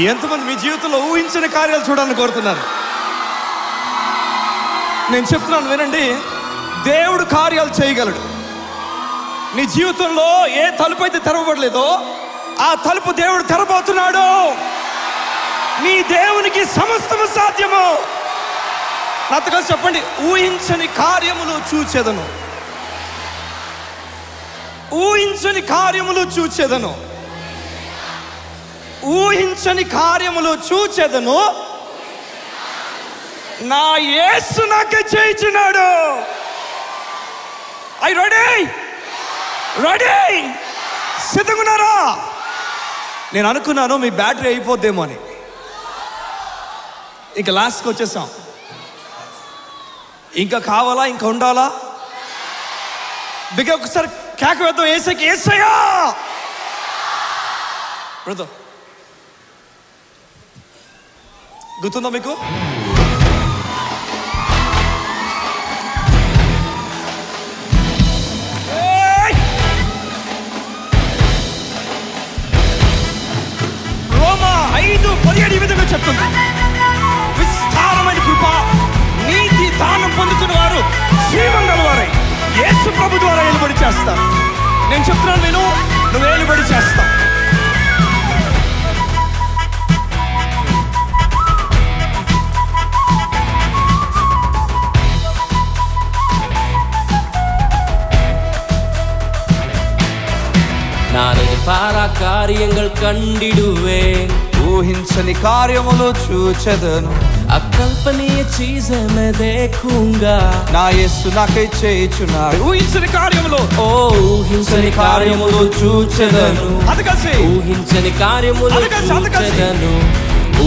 ఎంతమంది మీ జీవితంలో ఊహించని కార్యాలు చూడాలని కోరుతున్నారు? నేను చెప్తున్నాను వినండి, దేవుడు కార్యాలు చేయగలడు. నీ జీవితంలో ఏ తలుపు అయితే తెరవబడలేదో ఆ తలుపు దేవుడు తెరబోతున్నాడు. నీ దేవునికి సమస్తము సాధ్యము. నాతో కలిసి చెప్పండి, ఊహించని కార్యములు చూచెదను. ఊహించని కార్యములు చూచెదను. ఊహించని కార్యములు చూచెదను. నా యేసు నాకే చేయించున్నాడు. I ready? రెడీ? సిద్ధంగున్నారా? నేను అనుకున్నాను మీ బ్యాటరీ అయిపోద్దేమో అని. ఇంకా లాస్ట్కి వచ్చేసాం. ఇంకా కావాలా? ఇంకా ఉండాలా? బిగ్గ ఒకసారి కేక వేద్దాం. యేసయ్యకి, యేసయ్యా బ్రదర్, గుర్తుందా మీకు? రోమా 5:17 ఈ విధంగా చెప్తుంది, విస్తారమైన కృప నీతి దానం పొందుతున్న వారు జీవం గలవారై యేసు ప్రభు ద్వారా ఏలుబడి చేస్తారు. నేను చెప్తున్నాను, నువ్వు ఏలుబడి చేస్తావు. நான் பாரா காரியங்கள் கண்டிடுவேன். ఊహించని కార్యములు చూచెదను. అకల్పనీయ చీజ్ मैं देखूंगा. నా యేసు నాకై చేయుచున్నాడు. ఊహించని కార్యములు, ఓ ఊహించని కార్యములు చూచెదను. ఊహించని కార్యములు చూచెదను.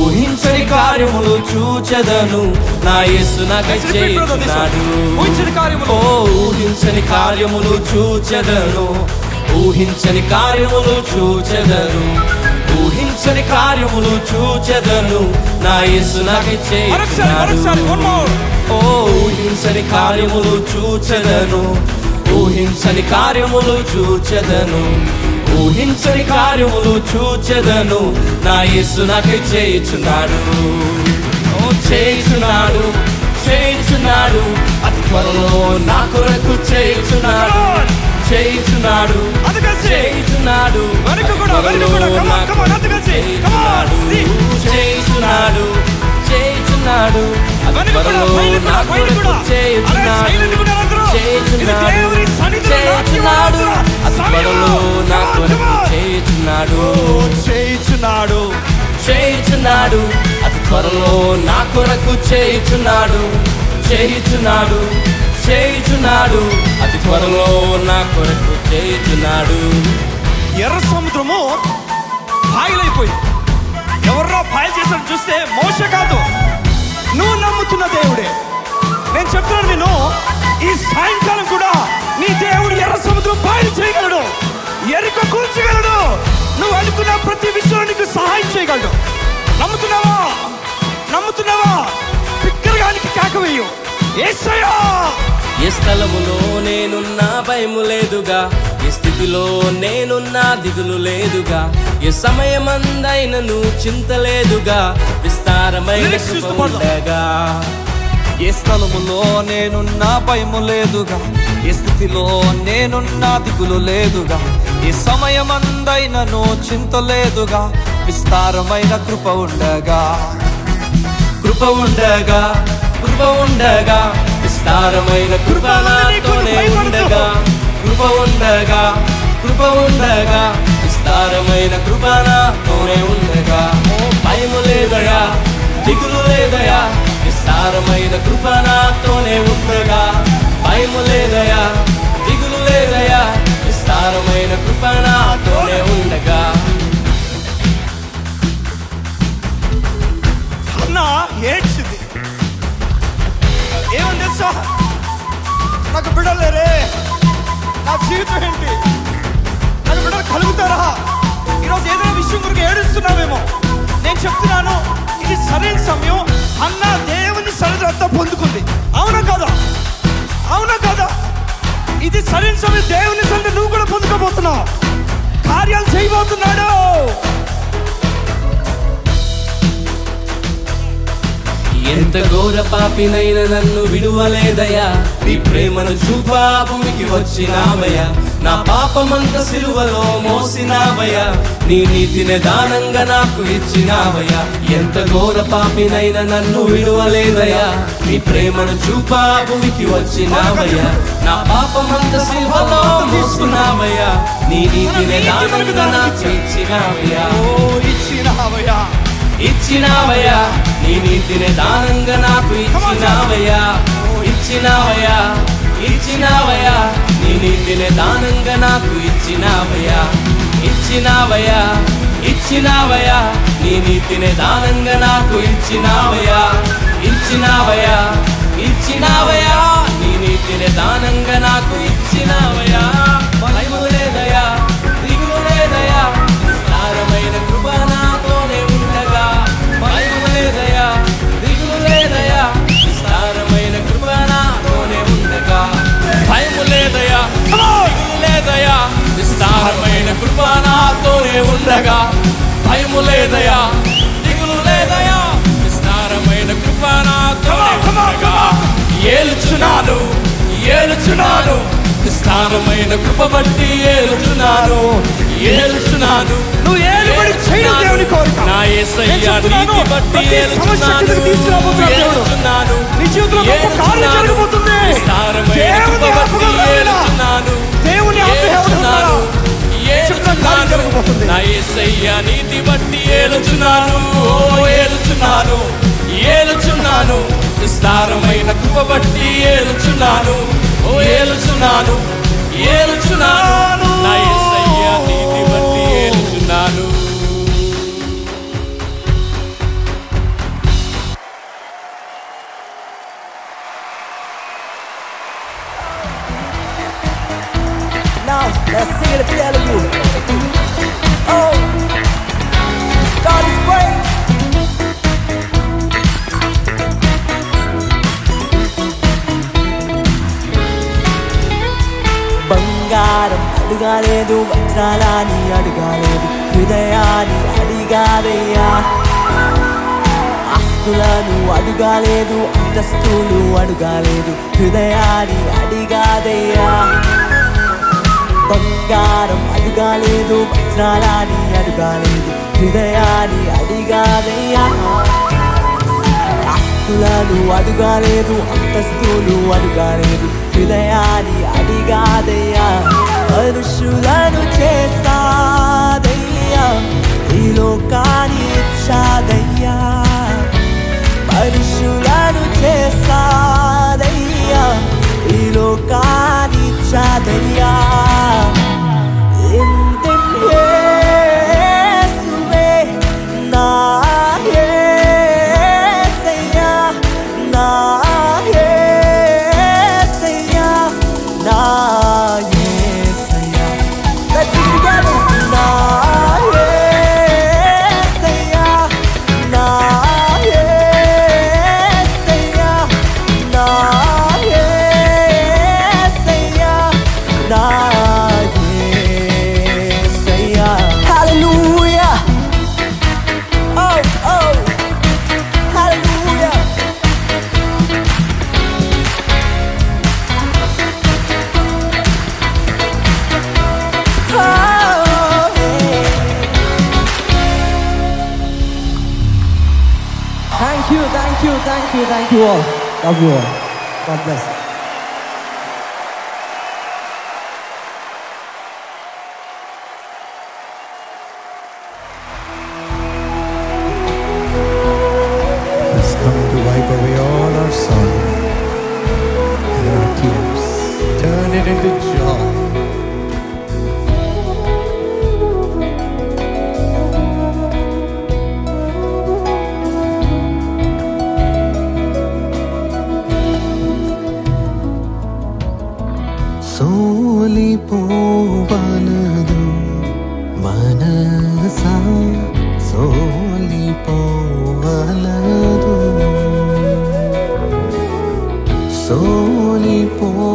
ఊహించని కార్యములు చూచెదను. నా యేసు నాకై చేయుచున్నాడు. ఓ ఊహించని కార్యములు చూచెదను. ఊహించని కార్యములు చూచెదను. ఊహించని కార్యములు చూచెదను. నా యేసు నాకై చేయుచున్నాడు. ఓ ఊహించని కార్యములు చూచెదను. ఊహించని కార్యములు చూచెదను. ఊహించని కార్యములు చూచెదను. నా యేసు నాకై చేయుచున్నాడు. ఓ చేయుచున్నాడు, చేయుచున్నాడు. అతి త్వరలో నా కొరకు చేయుచున్నాడు. చేయుచున్నాడు, చేయుచున్నాడు. చేయుచున్నాడు, చేయుచున్నాడు. త్వరలో నా కొరకు చేయుచున్నాడు. చేయుచున్నాడు, చేయుచున్నాడు. త్వరలో నా కొరకు చేయుచున్నాడు. చేయుచున్నాడు, చేయుచున్నాడు. అతి త్వరలో నా కొరకు చేయుచున్నాడు. చేయుచున్నాడు, చేయుచున్నాడు. అతి త్వరలో నా కొరకు చేయుచున్నాడు. ఎర్ర సముద్రము పాయలైపోయింది. ఎవర్రా పాయలు చేశాడు చూస్తే మోషే కాదు, నువ్వు నమ్ముతున్న దేవుడే. నేను చెప్తున్నాను, నేను ఈ సాయంకాలం కూడా నీ దేవుడు ఎర్ర సముద్రం పాయలు చేయగలడు, ఎరుక కూల్చగలడు. నువ్వు అనుకున్న ప్రతి విషయంలో నీకు సహాయం చేయగలడు. నమ్ముతున్నావా? నమ్ముతున్నావా? పిక్కరగానికి కేకవేయు, యేసయ్యా. ఏ స్థలములో నేనున్నా భయము లేదుగా. ఏ స్థితిలో నేనున్నా దిగులు లేదుగా. ఏ సమయమందైనను చింత లేదుగా. విస్తారమైన కృప ఉండగా. ఏ స్థలములో నేనున్నా భయము లేదుగా. ఏ స్థితిలో నేనున్నా దిగులు లేదుగా. ఏ సమయమందైనను చింత లేదుగా. విస్తారమైన కృప ఉండగా. కృప ఉండగా, కృప ఉండగా. విస్తారమైన కృప నాతోనే ఉండగా. కృప ఉండగా, కృప ఉండగా. విస్తారమైన కృప నాతోనే ఉండగా. భయము లేదయా, దిగులు లేదయా. విస్తారమైన కృప నాతోనే ఉండగా. భయము లేదయా, దిగులు లేదయా. విస్తారమైన కృప నాతోనే ఉండగా. అన్నా ఏడ్చింది. ఏమని తెలుసా? నాకు బిడ్డలు లేరే, నా జీవితం ఏంటి, నాకు బిడ్డలు కలుగుతారా? ఈరోజు ఏదైనా విషయం గురించి ఏడుస్తున్నావేమో. నేను చెప్తున్నాను, ఇది సరైన సమయం. అన్న దేవుని సరిహద్దు పొందుకుంది. అవునా కదా? అవునా కదా? ఇది సరైన సమయం. దేవుని సరిహద్దు నువ్వు కూడా పొందుకోబోతున్నావు. కార్యాలు చేయబోతున్నాడు. ఎంత ఘోర పాపినైనా నన్ను విడువలేదయ్యా, నీ ప్రేమను చూపా భూమికి వచ్చినావయ్యా, నా పాపమంత సిలువలో మోసినావయ్యా, నీ నీతిని దానంగా నాకు ఇచ్చినావయ్యా. ఎంత ఘోర పాపినైనా నన్ను విడువలేదయ్యా, నీ ప్రేమను చూపా భూమికి వచ్చినావయ్యా, నా పాపమంత సిలువలో మోసినావయ్యా, నీ నీతిని దానంగా నాకు ఇచ్చినావయ్యా. ఇచ్చినావయ్యా, నీ నీతిని దానంగా నాకు ఇచ్చినావయ్యా. ఇచ్చినావయ్యా, ఇచ్చినావయ్యా, నీ నీతిని దానంగా నాకు ఇచ్చినావయ్యా. ఇచ్చినావయ్యా, ఇచ్చినావయ్యా, నీ నీతిని దానంగా నాకు ఇచ్చినావయ్యా. ఇచ్చినావయ్యా, ఇచ్చినావయ్యా, నీ నీతిని దానంగా నాకు ఇచ్చినావయ్యా. భయము లేదయ్యా, దిగులు లేదయ్యా, విస్తారమైన కృప నాతోనే ఉండగా. భయము లేదయ్యా, దిగులు లేదయ్యా, విస్తారమైన కృప నాతోనే ఉండగా. భయము లేదయ్యా, దిగులు లేదయ్యా, విస్తారమైన కృప నాతోనే ఉండగా. భయము లేదయ్యా, దిగులు లేదయ్యా, విస్తారమైన కృప నాతోనే ఉండగా. ఏలుచున్నాను, ఏలుచున్నాను, విస్తారమైన కృప బట్టి ఏలుచున్నాను, ఏలుచున్నాను. నువ్వు ఏలుబడి చేయు దేవుని కోరిక. నా యేసయ్య నీతి బట్టి ఏలుచున్నాను, ఏలుచున్నాను. నీ జీవితంలో గొప్ప కార్యం జరగబోతుంది. దేవుని ఏలుచున్నాను, దేవుని ఏలుచున్నాను, ఏలుచున్నాను. నా యేసయ్య నీతి బట్టి ఏలుచున్నాను, ఓ ఏలుచున్నాను, ఏలుచున్నాను. విస్తారమైన కృప బట్టి ఏలుచున్నాను, ఓ ఏలుచున్నాను, ఏలుచున్నాను. నా యేసయ్య నీతి బట్టి ఏలుచున్నాను. Now, let's sing it together, you. Oh, God is great. బంగారం అడగాలేదు, వజ్రాలని అడగాలేదు, హృదయాన్ని అడిగాదయ్యా. ఆస్తులను అడగాలేదు, అంతస్తులు అడగాలేదు, హృదయాన్ని అడిగాదయ్యా. బంగారం అడగాలేదు, వజ్రాలని అడగాలేదు, హృదయాన్ని అడిగాదయ్యా. ఆస్తులను అడగాలేదు, అంతస్తులు అడగాలేదు, హృదయాన్ని అడిగాదయ్యా. మనుషులను చేసాదయ్యా, ఈ లోకాన్ని ఇచ్చాదయ్యా. మనుషులను చేసాదయ్యా, ఈ లోకాన్ని ఇచ్చాదయ్యా. యేసువే నా యేసయ్యా, నా యేసయ్యా, నా యేసయ్యా. Let's sing together. నా యేసయ్యా, నా యేసయ్యా, నా యేసయ్యా, నా యేసయ్యా. Hallelujah. Oh, oh. Hallelujah. Oh, yeah. Thank you, thank you, thank you, thank you all. Love you all. God bless. Has come to wipe away all our sorrow and our tears. Turn it into joy. సోలిపోవనదు మనసా, సోలిపోవలదు,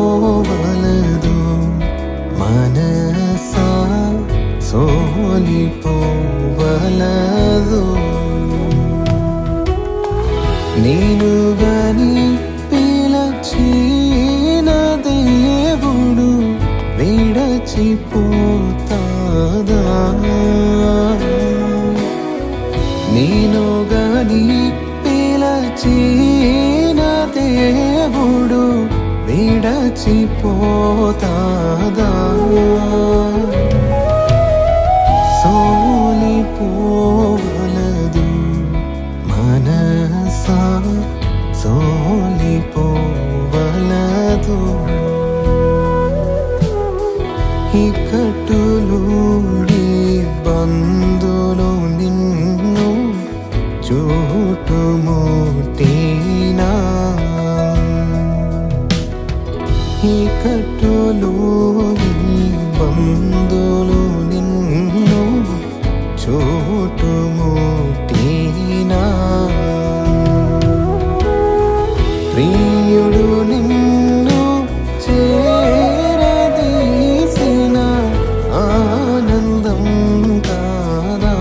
సోలిపోవలదు మనసా, సోలిపోవలదు. నేను గాని పిలచిన దేవుడు విడచిపోతాదా? నేను గాని పిలచిన దేవుడు విడచిపోతాదా? సోలిపోవలదు మనసా, సోలిపోవలదు. ఇక్కట్టులు బంధులు నిన్ను చుట్టుముట్టినా, ఇక్కట్టులు బంధులు నిన్ను చుట్టుముట్టినా, ప్రియుడు నిన్ను చేరదీసిన ఆనందం కాదా?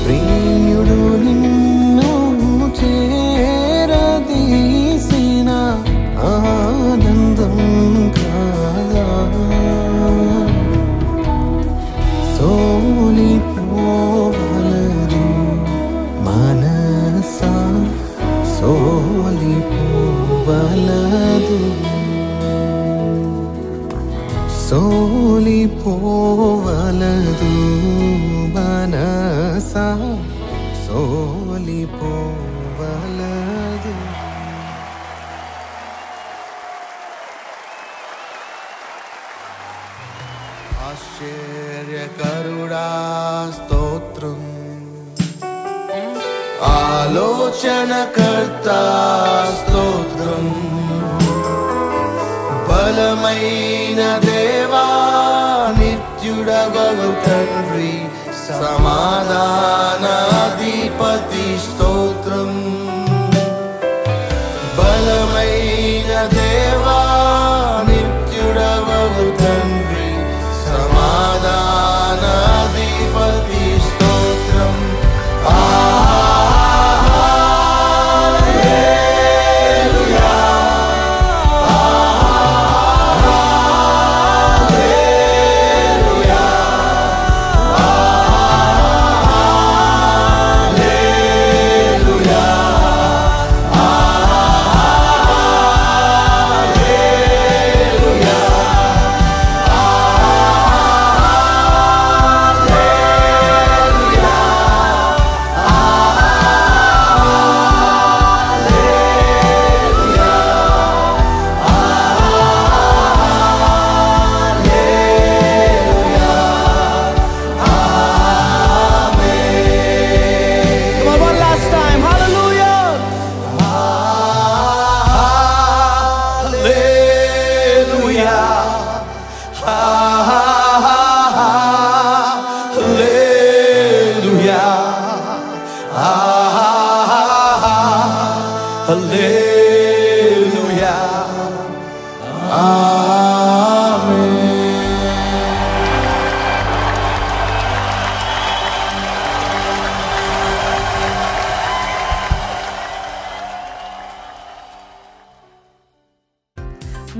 ప్రియుడు నిన్ను చేరదీసిన ఆనందం కాదా? సోలిపోవలదు మనసా, సోలిపోవలదు. సోలిపోవలదు మనసా, సోలిపోవలదు. ఆశ్చర్యకరుడా స్తోత్రం, ఆలోచనకర్త స్తోత్రం, బలమైన దేవా నిత్యుడవగు తండ్రి, సమాధానాధిపతి స్తోత్రం, బలమైన దేవా నిత్యుడవగు తండ్రి, సమాధానాధిపతి స్తోత్రం.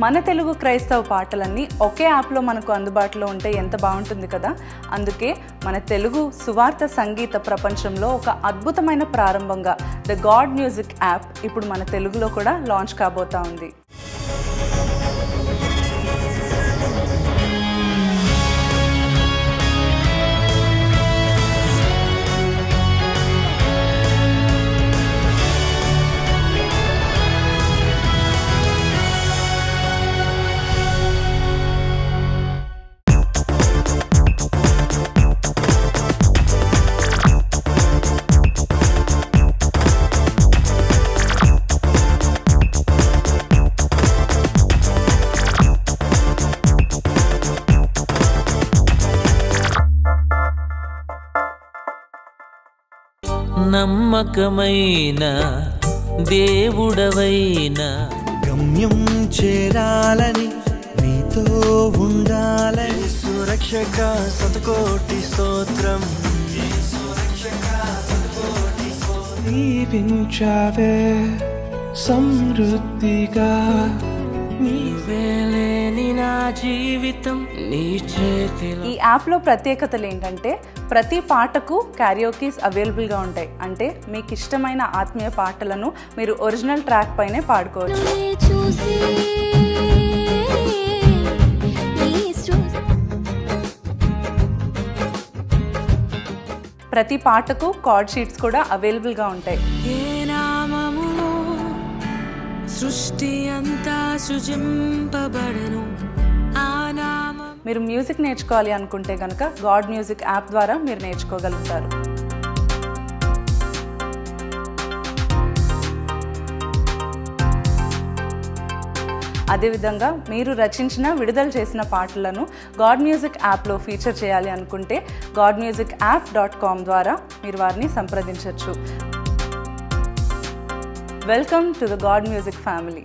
మన తెలుగు క్రైస్తవ పాటలన్నీ ఒకే యాప్లో మనకు అందుబాటులో ఉంటే ఎంత బాగుంటుంది కదా. అందుకే మన తెలుగు సువార్త సంగీత ప్రపంచంలో ఒక అద్భుతమైన ప్రారంభంగా ద గాడ్ మ్యూజిక్ యాప్ ఇప్పుడు మన తెలుగులో కూడా లాంచ్ కాబోతా ఉంది. నమ్మకమైన దేవుడవైన గమ్యం చేరాలని నీతో ఉండాలని సురక్షక శతకోటి స్తోత్రం, సురక్షక శతకోటి దీవించావే సమృద్ధిగా నీవేలేని నా జీవితం నీ చేతిలో. ఈ యాప్లో ప్రత్యేకతలు ఏంటంటే ప్రతి పాటకు క్యారియోకీస్ అవైలబుల్గా ఉంటాయి. అంటే మీకు ఇష్టమైన ఆత్మీయ పాటలను మీరు ఒరిజినల్ ట్రాక్ పైనే పాడుకోవచ్చు. ప్రతి పాటకు కార్డ్ షీట్స్ కూడా అవైలబుల్గా ఉంటాయి. ఏ నామములో సృష్టి అంతా సృజింపబడెను ఆ నామం. మీరు మ్యూజిక్ నేర్చుకోవాలి అనుకుంటే కనుక గాడ్ మ్యూజిక్ యాప్ ద్వారా మీరు నేర్చుకోగలుగుతారు. అదేవిధంగా మీరు రచించిన విడుదల చేసిన పాటలను గాడ్ మ్యూజిక్ యాప్లో ఫీచర్ చేయాలి అనుకుంటే godmusicapp.com ద్వారా మీరు వారిని సంప్రదించవచ్చు. Welcome to the God music family.